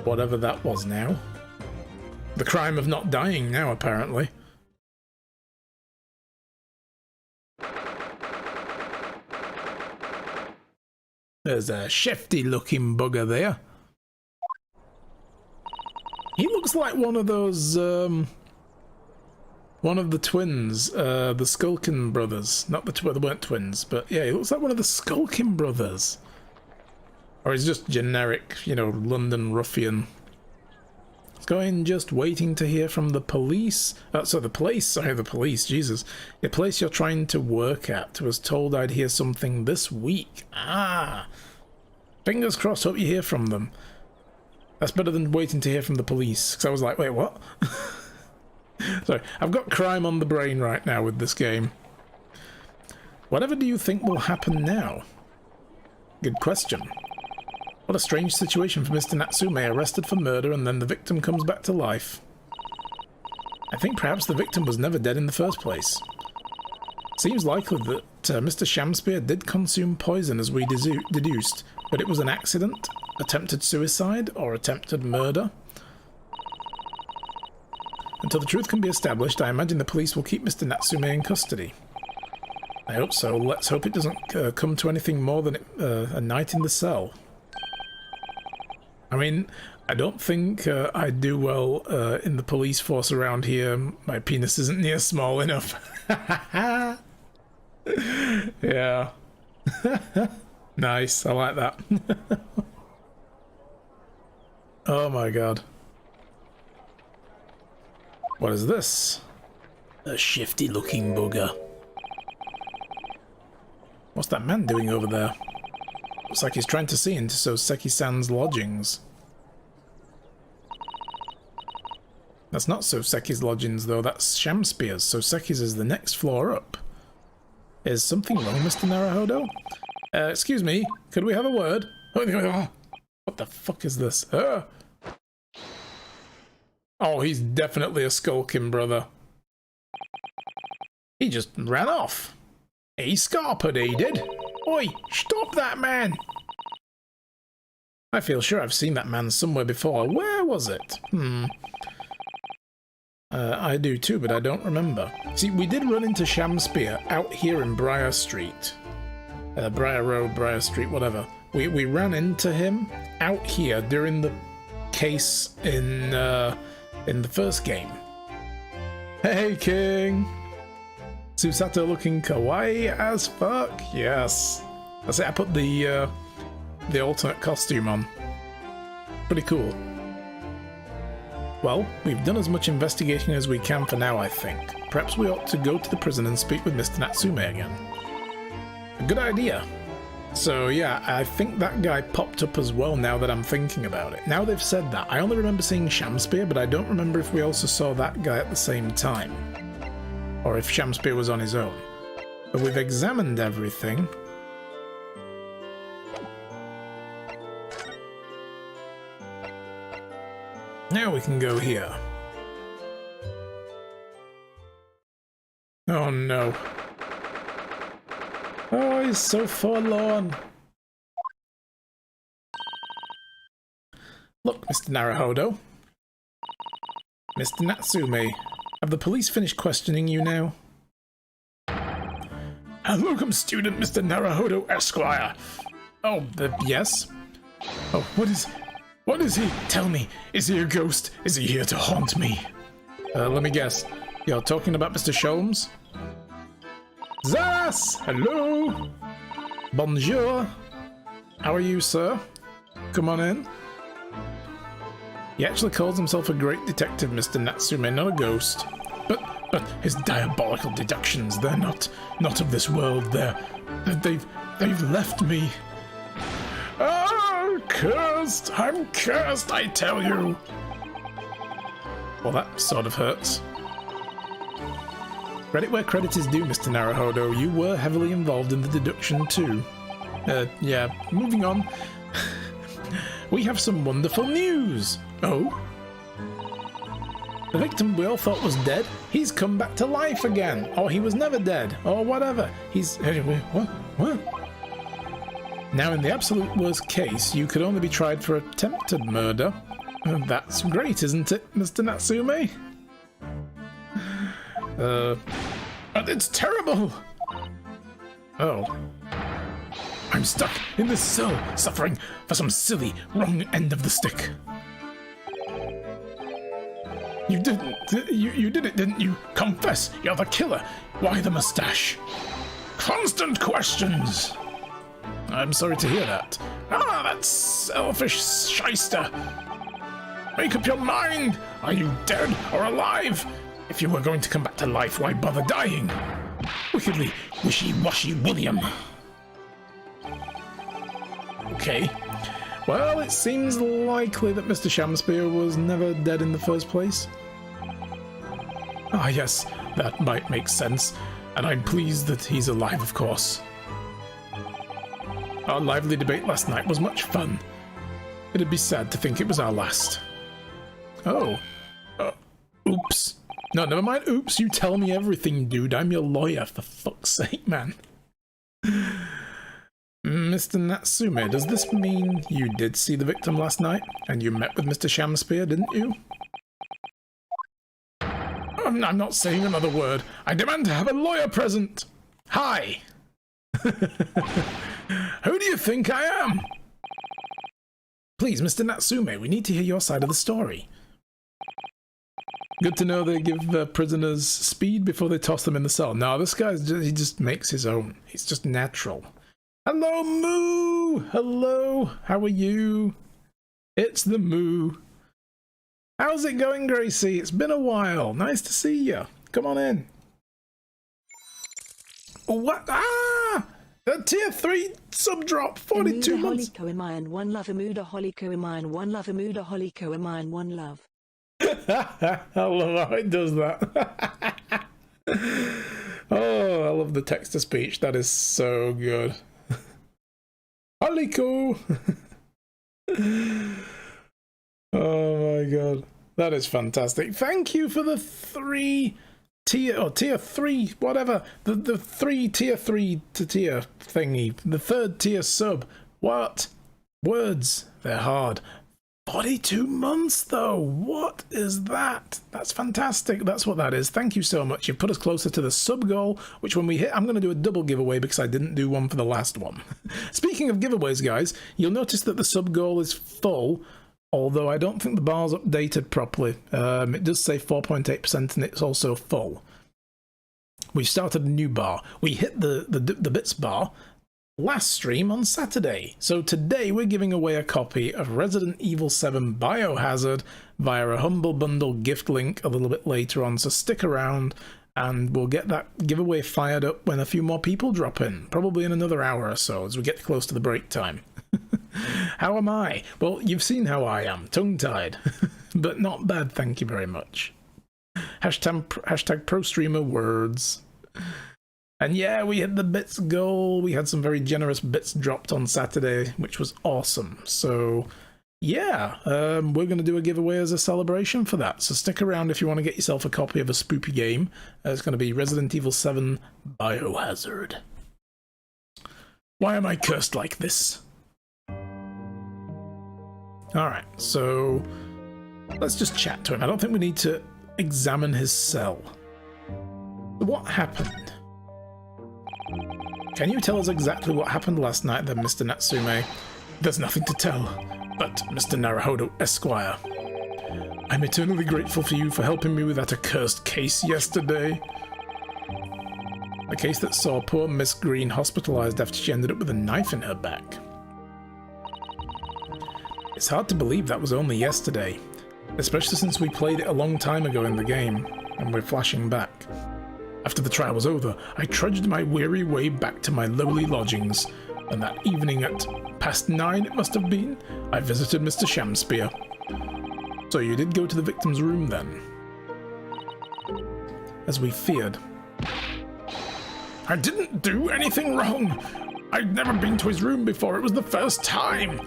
whatever that was now. The crime of not dying now, apparently. There's a shifty-looking bugger there. He looks like one of those, one of the twins, the Skulkin brothers. Not the they weren't twins, but yeah, he looks like one of the Skulkin brothers. Or he's just generic, you know, London ruffian. Let's go in, just waiting to hear from the police. The police, Jesus. The place you're trying to work at was told I'd hear something this week. Ah! Fingers crossed, hope you hear from them. That's better than waiting to hear from the police, because I was like, wait, what? Sorry, I've got crime on the brain right now with this game. Whatever do you think will happen now? Good question. What a strange situation for Mr. Natsume, arrested for murder and then the victim comes back to life. I think perhaps the victim was never dead in the first place. Seems likely that Mr. Shakespeare did consume poison as we deduced, but it was an accident, attempted suicide, or attempted murder. Until the truth can be established, I imagine the police will keep Mr. Natsume in custody. I hope so. Let's hope it doesn't come to anything more than a night in the cell. I mean, I don't think I'd do well in the police force around here. My penis isn't near small enough. Yeah. Nice, I like that. Oh my god. What is this? A shifty looking bugger. What's that man doing over there? Looks like he's trying to see into Soseki-san's lodgings. That's not Soseki's lodgings, though. That's Shamspear's. Soseki's is the next floor up. Is something wrong, Mr. Naruhodo? Excuse me, could we have a word? What the fuck is this? Oh, he's definitely a skulking brother. He just ran off. He scarpered, he did. Oi, stop that man! I feel sure I've seen that man somewhere before. Where was it? I do too, but I don't remember. See, we did run into Shamspear out here in Briar Street. Briar Road, Briar Street, whatever. We ran into him out here during the case in the first game. Hey, King! Susato looking kawaii as fuck. Yes. That's it, I put the alternate costume on. Pretty cool. Well, we've done as much investigating as we can for now, I think. Perhaps we ought to go to the prison and speak with Mr. Natsume again. A good idea. So yeah, I think that guy popped up as well now that I'm thinking about it. Now they've said that, I only remember seeing Shamspear, but I don't remember if we also saw that guy at the same time. Or if Shamspear was on his own. But we've examined everything. Now we can go here. Oh no. Oh, he's so forlorn. Look, Mr. Naruhodo. Mr. Natsume, have the police finished questioning you now? Welcome, student Mr. Naruhodo Esquire. Oh, yes? Oh, what is he? Tell me, is he a ghost? Is he here to haunt me? Let me guess. You're talking about Mr. Sholmes? Zas! Hello! Bonjour! How are you, sir? Come on in. He actually calls himself a great detective, Mr. Natsume, not a ghost. But his diabolical deductions, they're not of this world. They've left me. Oh, cursed! I'm cursed, I tell you! Well, that sort of hurts. Credit where credit is due, Mr. Naruhodo. You were heavily involved in the deduction too. Yeah, moving on. We have some wonderful news! Oh? The victim we all thought was dead, he's come back to life again! Or he was never dead, or whatever. He's... What? Now, in the absolute worst case, you could only be tried for attempted murder. That's great, isn't it, Mr. Natsume? It's terrible! Oh. I'm stuck in this cell, suffering for some silly, wrong end of the stick. You did it, didn't you? Confess, you're the killer. Why the mustache? Constant questions! I'm sorry to hear that. Ah, that selfish shyster! Make up your mind! Are you dead or alive? If you were going to come back to life, why bother dying? Wickedly wishy-washy William. Okay. Well, it seems likely that Mr. Shamspear was never dead in the first place. Ah, yes, that might make sense. And I'm pleased that he's alive, of course. Our lively debate last night was much fun. It'd be sad to think it was our last. Oh. Oops. No, never mind. Oops, you tell me everything, dude. I'm your lawyer, for fuck's sake, man. Mr. Natsume, does this mean you did see the victim last night? And you met with Mr. Shamspear, didn't you? I'm not saying another word. I demand to have a lawyer present. Hi. Who do you think I am? Please, Mr. Natsume, we need to hear your side of the story. Good to know they give prisoners speed before they toss them in the cell. No, this guy, he just makes his own. He's just natural. Hello, Moo! Hello, how are you? It's the Moo. How's it going, Gracie? It's been a while. Nice to see you. Come on in. What? Ah! The tier 3 sub drop, 42 months. Holiko am I and one love. Amuda Holiko am I and one love. Amuda Holiko am I and one love. I love how it does that. Oh, I love the text to speech. That is so good. Holiko. Oh my god. That is fantastic. Thank you for the tier 3, whatever. The 3 tier 3 to tier thingy. The 3rd tier sub. What? Words. They're hard. 42 months though. What is that? That's fantastic. That's what that is. Thank you so much. You've put us closer to the sub goal, which when we hit, I'm going to do a double giveaway because I didn't do one for the last one. Speaking of giveaways, guys, you'll notice that the sub goal is full, although I don't think the bar's updated properly. It does say 4.8% and it's also full. We started a new bar. We hit the bits bar last stream on Saturday. So today we're giving away a copy of Resident Evil 7 Biohazard via a Humble Bundle gift link a little bit later on, so stick around and we'll get that giveaway fired up when a few more people drop in, probably in another hour or so as we get close to the break time. How am I? Well, you've seen how I am, tongue-tied, but not bad, thank you very much. Hashtag ProStreamer words. And yeah, we hit the bits goal. We had some very generous bits dropped on Saturday, which was awesome. So yeah, we're going to do a giveaway as a celebration for that. So stick around if you want to get yourself a copy of a spoopy game. It's going to be Resident Evil 7 Biohazard. Why am I cursed like this? Alright, so let's just chat to him. I don't think we need to examine his cell. What happened? Can you tell us exactly what happened last night then, Mr. Natsume? There's nothing to tell, but Mr. Naruhodo Esquire, I'm eternally grateful for you for helping me with that accursed case yesterday. A case that saw poor Miss Green hospitalized after she ended up with a knife in her back. It's hard to believe that was only yesterday, especially since we played it a long time ago in the game, and we're flashing back. After the trial was over, I trudged my weary way back to my lowly lodgings, and that evening at 9:30 it must have been, I visited Mr. Shamspear. So you did go to the victim's room then? As we feared. I didn't do anything wrong! I'd never been to his room before, it was the first time!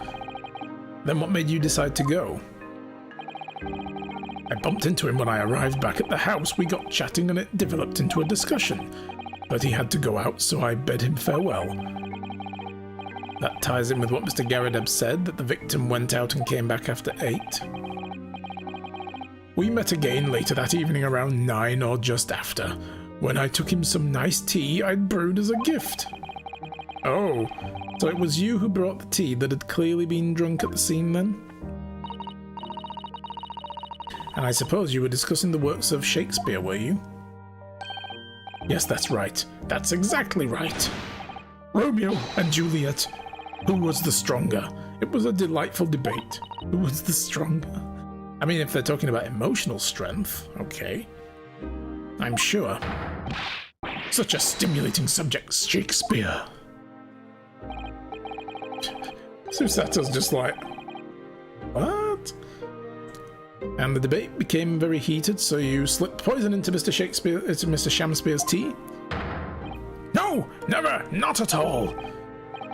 Then what made you decide to go? I bumped into him when I arrived back at the house. We got chatting and it developed into a discussion. But he had to go out, so I bade him farewell. That ties in with what Mr. Garadeb said, that the victim went out and came back after 8. We met again later that evening around 9 or just after, when I took him some nice tea I'd brewed as a gift. Oh, so it was you who brought the tea that had clearly been drunk at the scene then? And I suppose you were discussing the works of Shakespeare, were you? Yes, that's right. That's exactly right. Romeo and Juliet. Who was the stronger? It was a delightful debate. Who was the stronger? I mean, if they're talking about emotional strength, okay. I'm sure. Such a stimulating subject, Shakespeare. Susato's just like, what? And the debate became very heated, so you slipped poison into Mr. Shamspear's tea? No, never, not at all.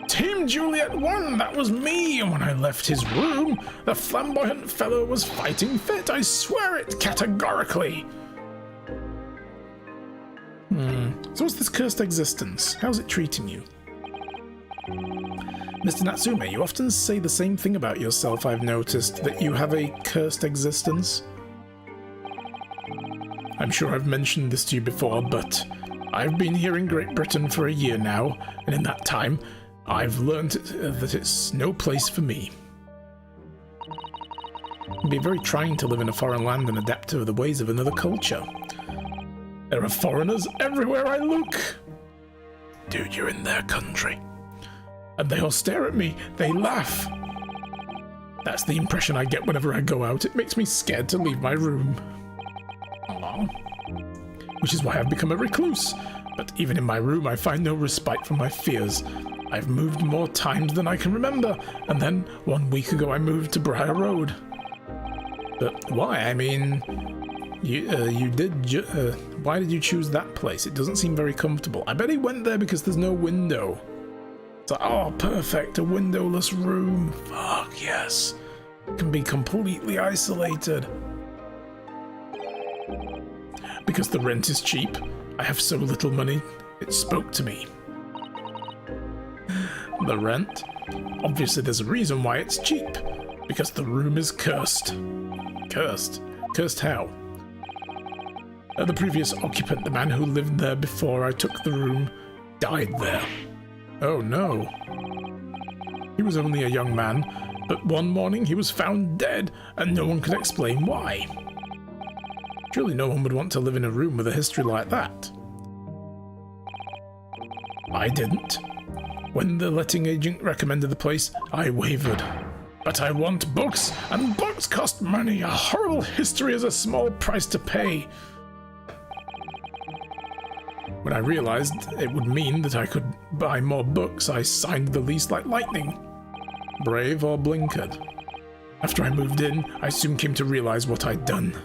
Team Juliet won, that was me, and when I left his room, the flamboyant fellow was fighting fit, I swear it categorically. So what's this cursed existence? How's it treating you? Mr. Natsume, you often say the same thing about yourself, I've noticed, that you have a cursed existence. I'm sure I've mentioned this to you before, but I've been here in Great Britain for a year now, and in that time, I've learned that it's no place for me. It'd be very trying to live in a foreign land and adapt to the ways of another culture. There are foreigners everywhere I look. Dude, you're in their country. And they all stare at me, they laugh. That's the impression I get whenever I go out. It makes me scared to leave my room. Aww. Which is why I've become a recluse. But even in my room, I find no respite from my fears. I've moved more times than I can remember, and then 1 week ago I moved to Briar Road. But why? I mean, why did you choose that place? It doesn't seem very comfortable. I bet he went there because there's no window. It's like, oh, perfect, a windowless room. Fuck, yes. It can be completely isolated. Because the rent is cheap. I have so little money, it spoke to me. The rent? Obviously there's a reason why it's cheap. Because the room is cursed. Cursed? Cursed how? The previous occupant, the man who lived there before I took the room, died there. Oh no. He was only a young man, but one morning he was found dead, and no one could explain why. Surely no one would want to live in a room with a history like that. I didn't. When the letting agent recommended the place, I wavered. But I want books, and books cost money. A horrible history is a small price to pay. When I realized it would mean that I could buy more books, I signed the lease like lightning. Brave or blinkered. After I moved in, I soon came to realize what I'd done.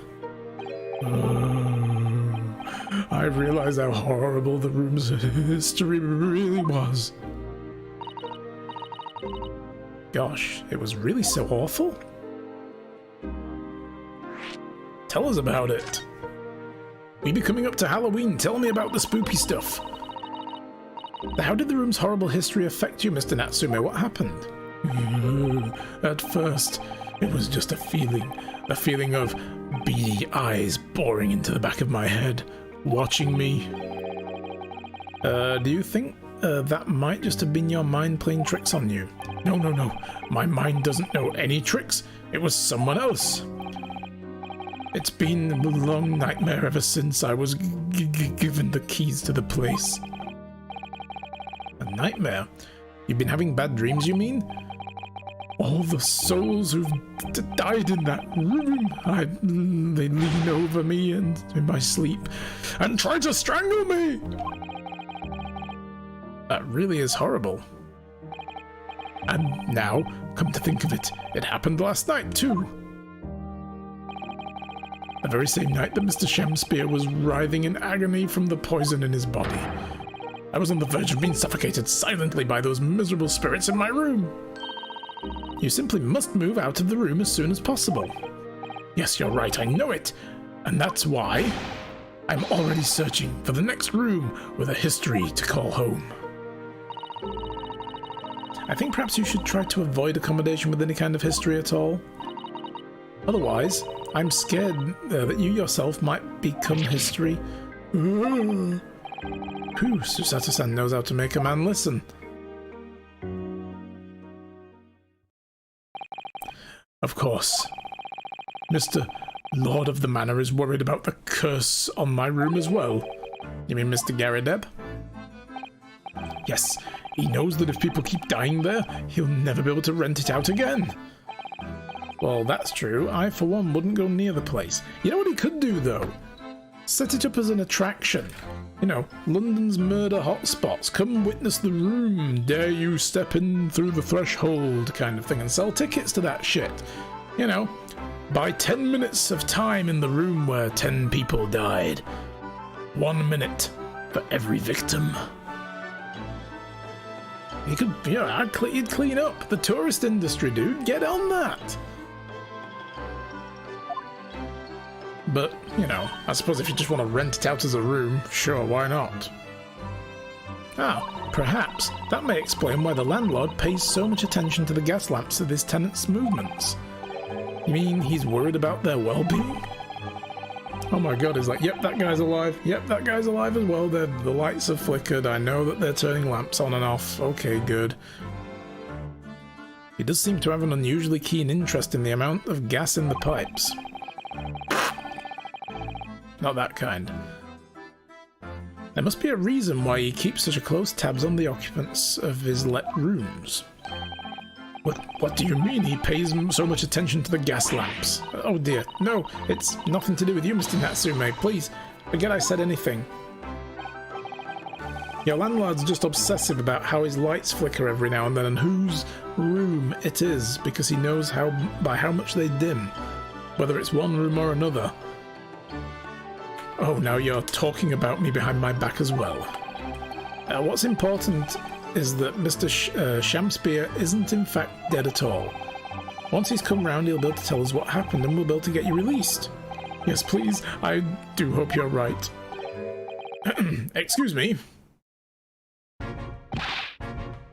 I realized how horrible the room's history really was. Gosh, it was really so awful? Tell us about it. We be coming up to Halloween. Tell me about the spooky stuff. How did the room's horrible history affect you, Mr. Natsume? What happened? At first, it was just a feeling of beady eyes boring into the back of my head, watching me. Do you think that might just have been your mind playing tricks on you? No. My mind doesn't know any tricks. It was someone else. It's been a long nightmare ever since I was given the keys to the place. A nightmare? You've been having bad dreams, you mean? All the souls who've died in that room, they lean over me and in my sleep and try to strangle me. That really is horrible. And now, come to think of it, it happened last night too. The very same night that Mr. Shemspeare was writhing in agony from the poison in his body. I was on the verge of being suffocated silently by those miserable spirits in my room. You simply must move out of the room as soon as possible. Yes, you're right, I know it. And that's why I'm already searching for the next room with a history to call home. I think perhaps you should try to avoid accommodation with any kind of history at all. Otherwise, I'm scared that you yourself might become history. Phew, Susato-san knows how to make a man listen. Of course. Mr. Lord of the Manor is worried about the curse on my room as well. You mean Mr. Garrideb? Yes, he knows that if people keep dying there, he'll never be able to rent it out again. Well, that's true. I, for one, wouldn't go near the place. You know what he could do, though? Set it up as an attraction. You know, London's murder hotspots. Come witness the room. Dare you step in through the threshold kind of thing and sell tickets to that shit. You know, buy 10 minutes of time in the room where 10 people died. 1 minute for every victim. You could, you know, you'd clean up the tourist industry, dude. Get on that. But, you know, I suppose if you just want to rent it out as a room, sure, why not? Ah, perhaps that may explain why the landlord pays so much attention to the gas lamps of his tenants' movements. You mean he's worried about their well-being? Oh my god, he's like, yep, that guy's alive. Yep, that guy's alive as well. The lights have flickered. I know that they're turning lamps on and off. Okay, good. He does seem to have an unusually keen interest in the amount of gas in the pipes. Not that kind. There must be a reason why he keeps such a close tabs on the occupants of his let rooms. What do you mean he pays so much attention to the gas lamps? Oh dear, no, it's nothing to do with you, Mr. Natsume. Please, forget I said anything. Your landlord's just obsessive about how his lights flicker every now and then and whose room it is because he knows by how much they dim, whether it's one room or another. Oh, now you're talking about me behind my back as well. What's important is that Mr. Shamspear isn't in fact dead at all. Once he's come round, he'll be able to tell us what happened and we'll be able to get you released. Yes, please. I do hope you're right. Excuse me.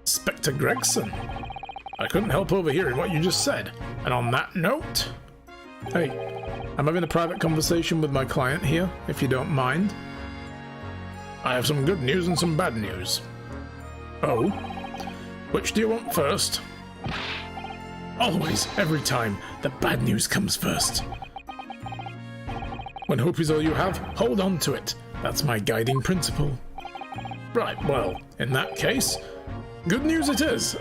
Inspector Gregson. I couldn't help overhearing what you just said. And on that note... Hey, I'm having a private conversation with my client here, if you don't mind. I have some good news and some bad news. Oh? Which do you want first? Always, every time, the bad news comes first. When hope is all you have, hold on to it. That's my guiding principle. Right, well, in that case, good news it is.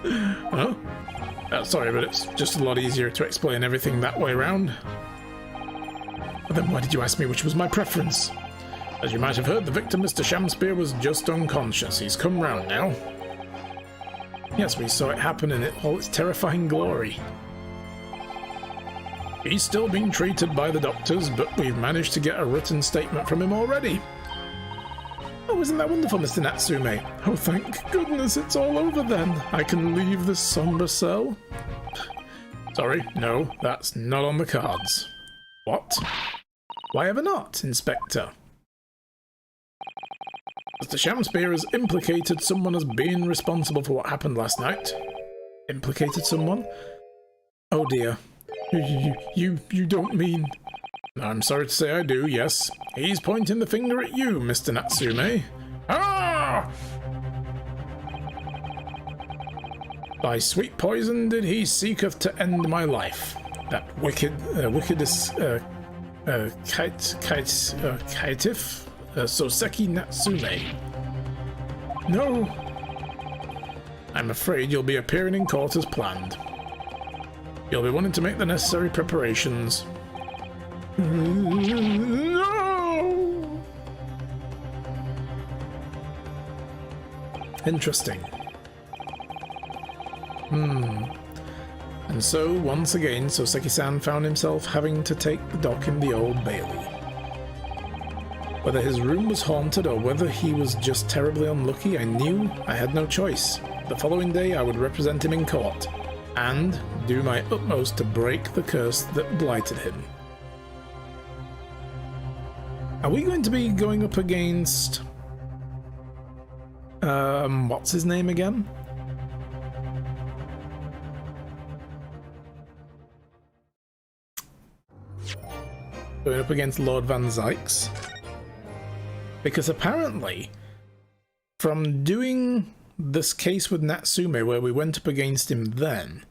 Huh? Sorry, but it's just a lot easier to explain everything that way round. Well, then why did you ask me which was my preference? As you might have heard, the victim, Mr. Shamspear, was just unconscious. He's come round now. Yes, we saw it happen in all its terrifying glory. He's still being treated by the doctors, but we've managed to get a written statement from him already. Oh, isn't that wonderful, Mr. Natsume? Oh, thank goodness it's all over then. I can leave this somber cell. Sorry, no, that's not on the cards. What? Why ever not, Inspector? Mr. Shamspear has implicated someone as being responsible for what happened last night. Implicated someone? Oh dear. You don't mean... I'm sorry to say I do, yes. He's pointing the finger at you, Mr. Natsume. Ah! By sweet poison did he seeketh to end my life. That wickedest caitiff, Soseki Natsume. No. I'm afraid you'll be appearing in court as planned. You'll be wanting to make the necessary preparations. No! Interesting. And so, once again, Soseki-san found himself having to take the dock in the Old Bailey. Whether his room was haunted or whether he was just terribly unlucky, I knew I had no choice. The following day I would represent him in court, and do my utmost to break the curse that blighted him. Are we going to be going up against... what's his name again? Going up against Lord Van Zykes? Because apparently, from doing this case with Natsume, where we went up against him then,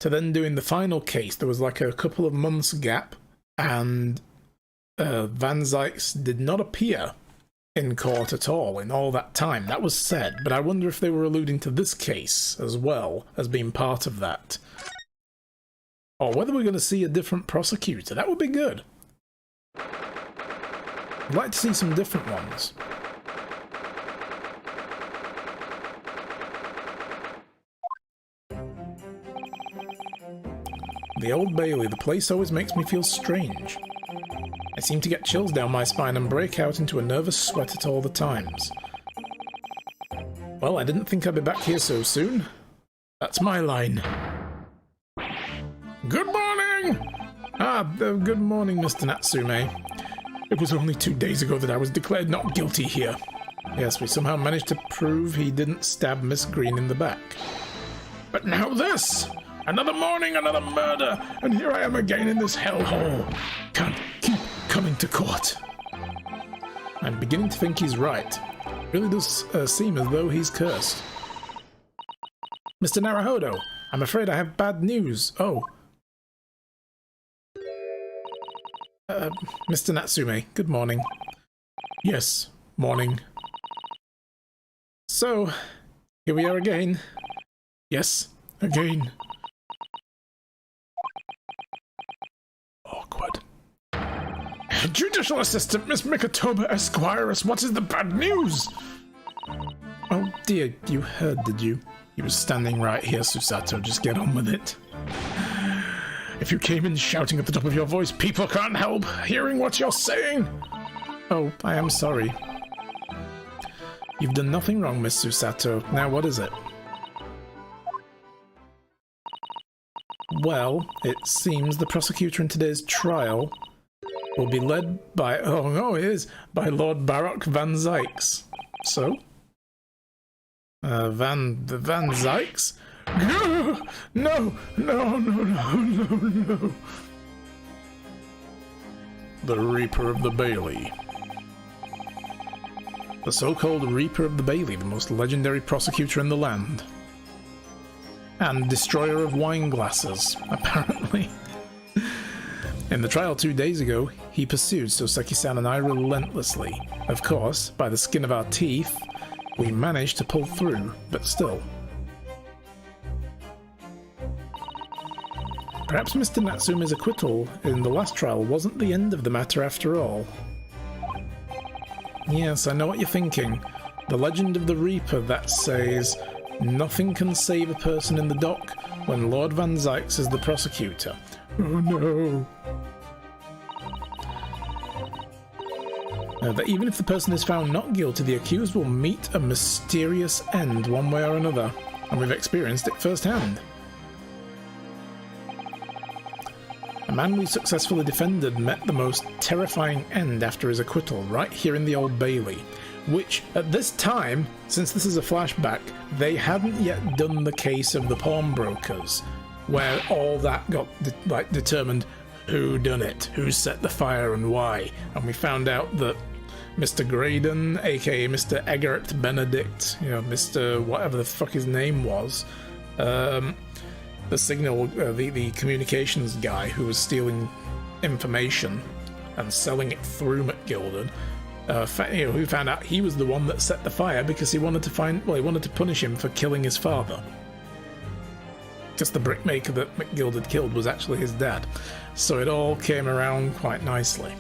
to then doing the final case, there was like a couple of months gap, and Van Zykes did not appear in court at all in all that time. That was said, but I wonder if they were alluding to this case as well as being part of that. Or whether we're going to see a different prosecutor. That would be good. I'd like to see some different ones. The Old Bailey, the place always makes me feel strange. I seem to get chills down my spine and break out into a nervous sweat at all the times. Well, I didn't think I'd be back here so soon. That's my line. Good morning! Good morning, Mr. Natsume. It was only 2 days ago that I was declared not guilty here. Yes, we somehow managed to prove he didn't stab Miss Green in the back. But now this! Another morning, another murder, and here I am again in this hellhole. Can't keep coming to court. I'm beginning to think he's right. It really does seem as though he's cursed. Mr. Naruhodo, I'm afraid I have bad news. Oh. Mr. Natsume, good morning. Yes, morning. So, here we are again. Yes, again. Awkward. Judicial Assistant Miss Mikatoba Esquires, what is the bad news? Oh dear, you heard, did you? He was standing right here, Susato. Just get on with it. If you came in shouting at the top of your voice, people can't help hearing what you're saying. Oh, I am sorry. You've done nothing wrong, Miss Susato. Now what is it? Well, it seems the prosecutor in today's trial will be led by, oh no, it is, by Lord Baroque Van Zykes. So? Van Zykes? No! The Reaper of the Bailey. The so-called Reaper of the Bailey, the most legendary prosecutor in the land. And destroyer of wine glasses, apparently. In the trial 2 days ago, he pursued Soseki-san and I relentlessly. Of course, by the skin of our teeth, we managed to pull through, but still. Perhaps Mr. Natsume's acquittal in the last trial wasn't the end of the matter after all. Yes, I know what you're thinking. The legend of the Reaper that says, nothing can save a person in the dock when Lord Van Zykes is the prosecutor. Oh no. That even if the person is found not guilty, the accused will meet a mysterious end one way or another, and we've experienced it firsthand. A man we successfully defended met the most terrifying end after his acquittal right here in the Old Bailey, which at this time, since this is a flashback, they hadn't yet done the case of the pawnbrokers, where all that got determined who done it, who set the fire and why, and we found out that Mr. Graydon, aka Mr. Eggert Benedict, you know, Mr. whatever the fuck his name was, the signal, the communications guy who was stealing information and selling it through McGilden, who found out he was the one that set the fire because he wanted to punish him for killing his father. Because the brickmaker that McGill had killed was actually his dad. So it all came around quite nicely.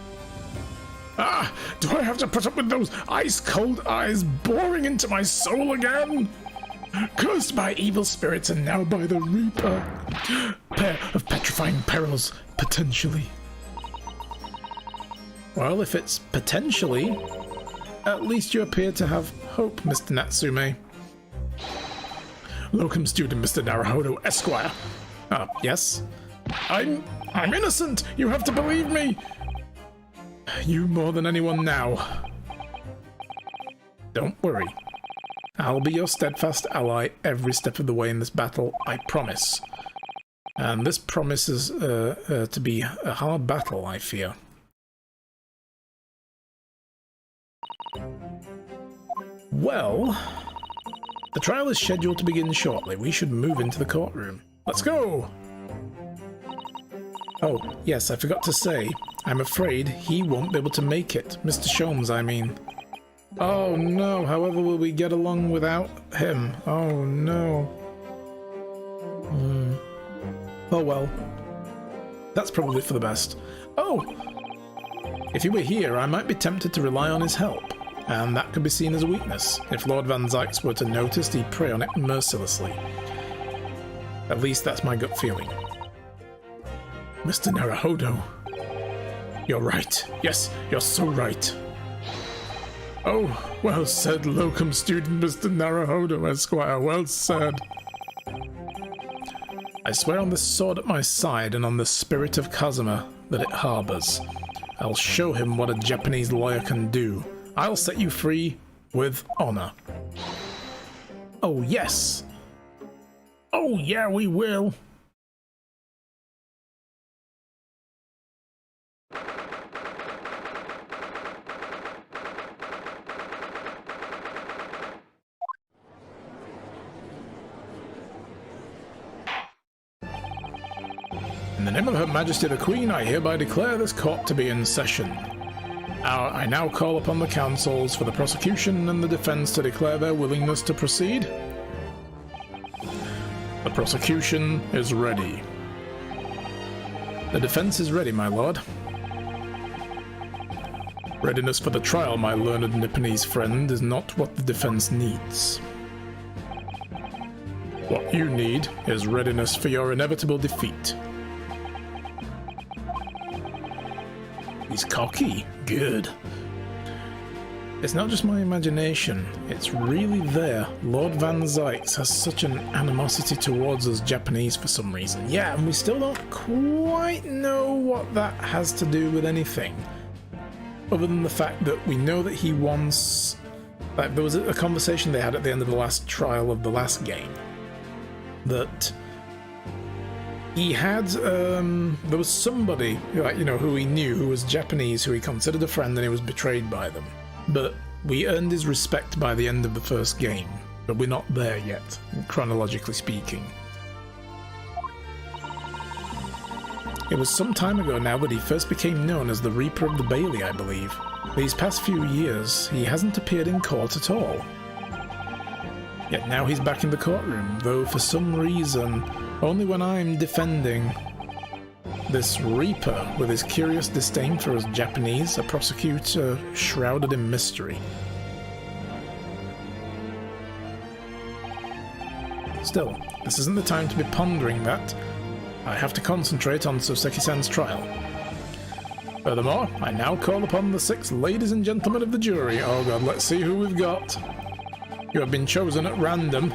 Ah! Do I have to put up with those ice-cold eyes boring into my soul again? Cursed by evil spirits and now by the Reaper. Pair of petrifying perils, potentially. Well, if it's potentially, at least you appear to have hope, Mr. Natsume. Locum student, Mr. Naruhodo, Esquire. Yes? I'm innocent! You have to believe me! You more than anyone now. Don't worry. I'll be your steadfast ally every step of the way in this battle, I promise. And this promises to be a hard battle, I fear. Well, the trial is scheduled to begin shortly. We should move into the courtroom. Let's go! Oh, yes, I forgot to say, I'm afraid he won't be able to make it. Mr. Sholmes, I mean. Oh no, however will we get along without him? Oh no. Oh well. That's probably for the best. Oh! If he were here, I might be tempted to rely on his help, and that could be seen as a weakness. If Lord Van Zykes were to notice, he'd prey on it mercilessly. At least that's my gut feeling. Mr. Naruhodo. You're right. Yes, you're so right. Oh, well said, locum student Mr. Naruhodo, Esquire, well said. I swear on this sword at my side and on the spirit of Kazuma that it harbours. I'll show him what a Japanese lawyer can do. I'll set you free with honor. Oh, yes. Oh, yeah, we will. In the name of Her Majesty the Queen, I hereby declare this court to be in session. I now call upon the counsels for the prosecution and the defense to declare their willingness to proceed. The prosecution is ready. The defense is ready, my lord. Readiness for the trial, my learned Nipponese friend, is not what the defense needs. What you need is readiness for your inevitable defeat. He's cocky. Good. It's not just my imagination, it's really there. Lord Van Zykes has such an animosity towards us Japanese for some reason. Yeah, and we still don't quite know what that has to do with anything. Other than the fact that we know that he wants... Like, there was a conversation they had at the end of the last trial of the last game. That he had, there was somebody, like, you know, who he knew, who was Japanese, who he considered a friend, and he was betrayed by them. But we earned his respect by the end of the first game, but we're not there yet, chronologically speaking. It was some time ago now that he first became known as the Reaper of the Bailey, I believe. These past few years, he hasn't appeared in court at all. Yet now he's back in the courtroom, though for some reason, only when I'm defending this Reaper with his curious disdain for us Japanese, a prosecutor shrouded in mystery. Still, this isn't the time to be pondering that. I have to concentrate on Soseki-san's trial. Furthermore, I now call upon the 6 ladies and gentlemen of the jury. Oh god, let's see who we've got. You have been chosen at random.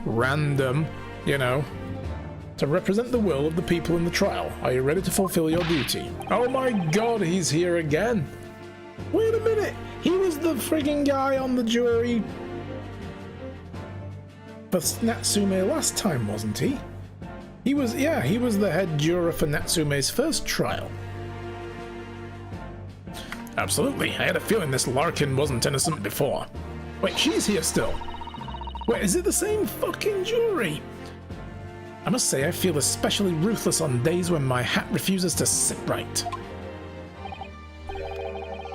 Random, you know. To represent the will of the people in the trial. Are you ready to fulfill your duty? Oh my god, he's here again! Wait a minute! He was the frigging guy on the jury for Natsume last time, wasn't he? He was the head juror for Natsume's first trial. Absolutely, I had a feeling this Larkin wasn't innocent before. Wait, she's here still. Wait, is it the same fucking jury? I must say I feel especially ruthless on days when my hat refuses to sit right.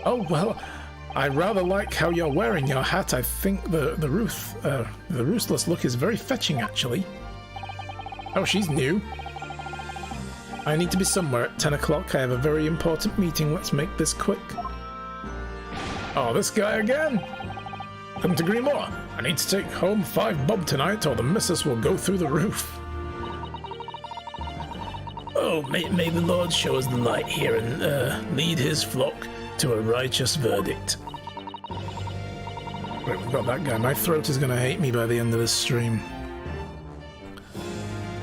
Oh, well, I rather like how you're wearing your hat. I think the ruthless look is very fetching, actually. Oh, she's new. I need to be somewhere at 10 o'clock. I have a very important meeting. Let's make this quick. Oh, this guy again. Couldn't agree more. I need to take home 5 bob tonight or the missus will go through the roof. Oh, may the Lord show us the light here and lead his flock to a righteous verdict. Right, we've got that guy. My throat is going to hate me by the end of this stream.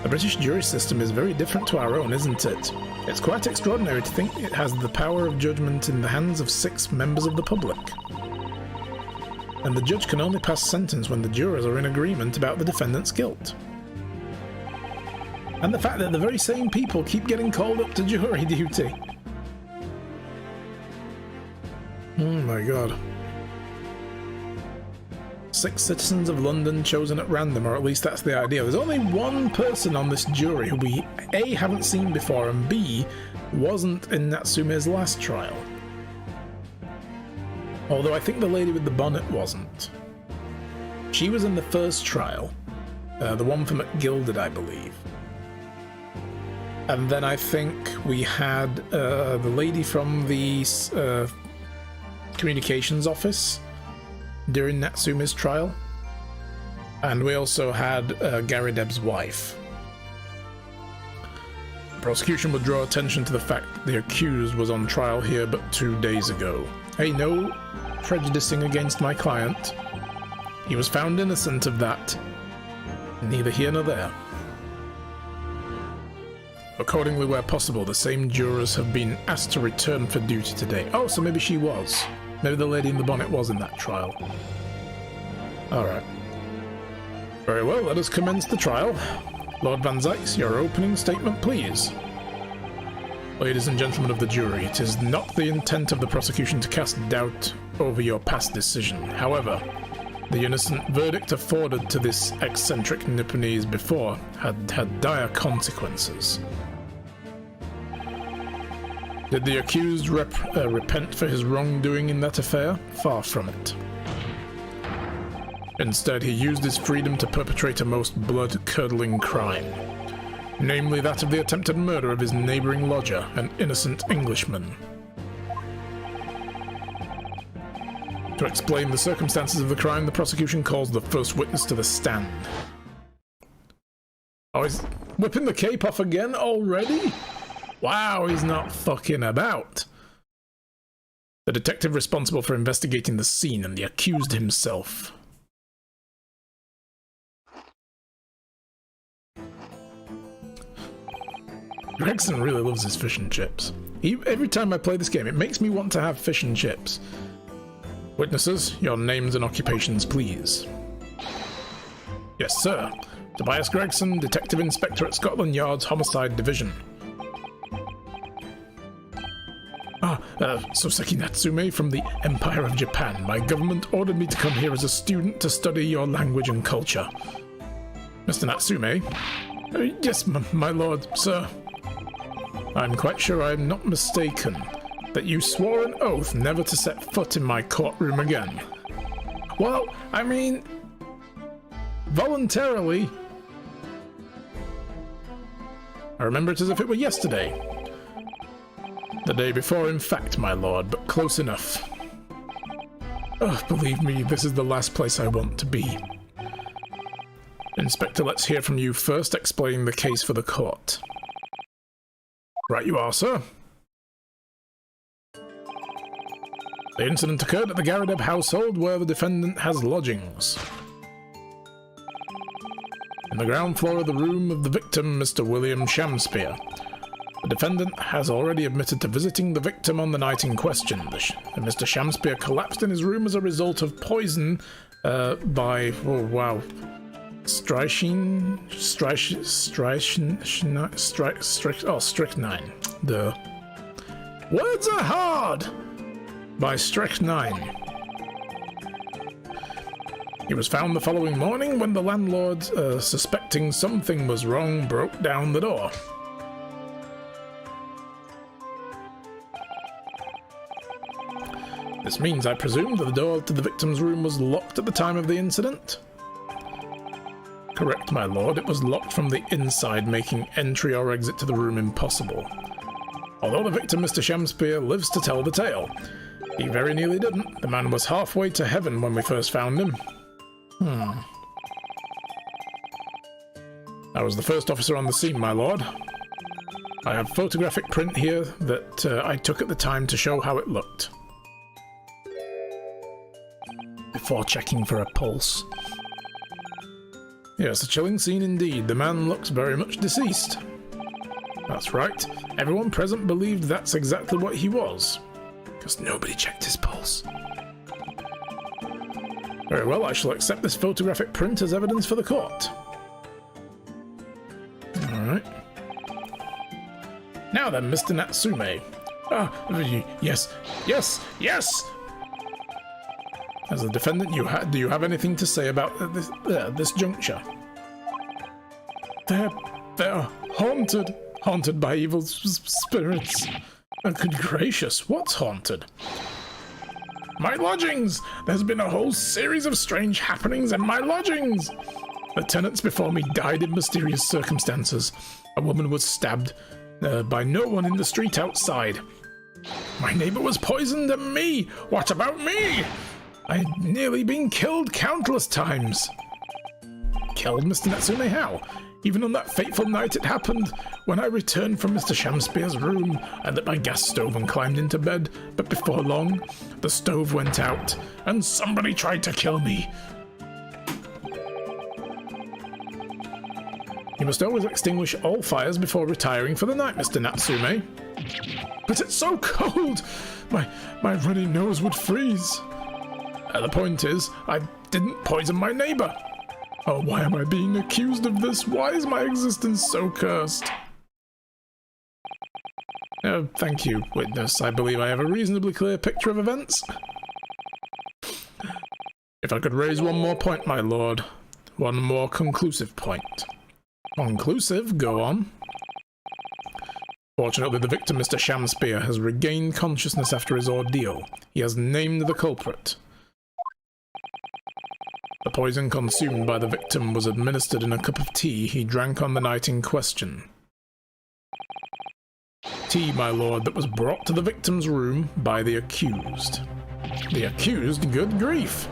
The British jury system is very different to our own, isn't it? It's quite extraordinary to think it has the power of judgment in the hands of 6 members of the public. And the judge can only pass sentence when the jurors are in agreement about the defendant's guilt. And the fact that the very same people keep getting called up to jury duty. Oh my god. 6 citizens of London chosen at random, or at least that's the idea. There's only one person on this jury who we A, haven't seen before, and B, wasn't in Natsume's last trial. Although I think the lady with the bonnet wasn't. She was in the first trial. The one for McGilded, I believe. And then I think we had the lady from the communications office during Natsume's trial. And we also had Gary Deb's wife. The prosecution would draw attention to the fact that the accused was on trial here but 2 days ago. Hey, no prejudicing against my client. He was found innocent of that. Neither here nor there. Accordingly, where possible, the same jurors have been asked to return for duty today. Oh, so maybe she was. Maybe the lady in the bonnet was in that trial. Alright. Very well, let us commence the trial. Lord Van Zykes, your opening statement, please. Ladies and gentlemen of the jury, it is not the intent of the prosecution to cast doubt over your past decision. However, the innocent verdict afforded to this eccentric Nipponese before had dire consequences. Did the accused repent for his wrongdoing in that affair? Far from it. Instead, he used his freedom to perpetrate a most blood-curdling crime, namely that of the attempted murder of his neighbouring lodger, an innocent Englishman. To explain the circumstances of the crime, the prosecution calls the first witness to the stand. Oh, he's whipping the cape off again already? Wow, he's not fucking about. The detective responsible for investigating the scene and the accused himself. Gregson really loves his fish and chips. Every time I play this game, it makes me want to have fish and chips. Witnesses, your names and occupations, please. Yes, sir. Tobias Gregson, Detective Inspector at Scotland Yard's Homicide Division. Soseki Natsume from the Empire of Japan. My government ordered me to come here as a student to study your language and culture. Mr. Natsume? Yes, my lord, sir. I'm quite sure I'm not mistaken that you swore an oath never to set foot in my courtroom again. Well, I mean, voluntarily. I remember it as if it were yesterday. The day before, in fact, my lord, but close enough. Oh, believe me, this is the last place I want to be. Inspector, let's hear from you first, explaining the case for the court. Right you are, sir. The incident occurred at the Garadeb household, where the defendant has lodgings. In the ground floor of the room of the victim, Mr. William Shamspeare. The defendant has already admitted to visiting the victim on the night in question. Mr. Shamspeare collapsed in his room as a result of poison by, oh wow, strychnine. The words are hard. By strychnine. He was found the following morning when the landlord, suspecting something was wrong, broke down the door. This means, I presume, that the door to the victim's room was locked at the time of the incident? Correct, my lord. It was locked from the inside, making entry or exit to the room impossible. Although the victim, Mr. Shamspeare, lives to tell the tale. He very nearly didn't. The man was halfway to heaven when we first found him. I was the first officer on the scene, my lord. I have photographic print here that I took at the time to show how it looked. Before checking for a pulse. Yes, a chilling scene indeed. The man looks very much deceased. That's right. Everyone present believed that's exactly what he was. Because nobody checked his pulse. Very well, I shall accept this photographic print as evidence for the court. Alright. Now then, Mr. Natsume. Yes. As a defendant, do you have anything to say about this juncture? They're haunted by evil spirits. Good gracious, what's haunted? My lodgings! There's been a whole series of strange happenings in my lodgings! The tenants before me died in mysterious circumstances. A woman was stabbed by no one in the street outside. My neighbor was poisoned, and me! What about me? I had nearly been killed countless times. Killed, Mr. Natsume? How? Even on that fateful night it happened. When I returned from Mr. Shamspeare's room, I lit my gas stove and climbed into bed, but before long, the stove went out, and somebody tried to kill me. You must always extinguish all fires before retiring for the night, Mr. Natsume. But it's so cold! My runny nose would freeze. The point is, I didn't poison my neighbor. Oh, why am I being accused of this? Why is my existence so cursed? Thank you, witness. I believe I have a reasonably clear picture of events. If I could raise one more point, my lord. One more conclusive point. Conclusive? Go on. Fortunately, the victim, Mr. Shamspeare, has regained consciousness after his ordeal. He has named the culprit. The poison consumed by the victim was administered in a cup of tea he drank on the night in question. Tea, my lord, that was brought to the victim's room by the accused. The accused, good grief.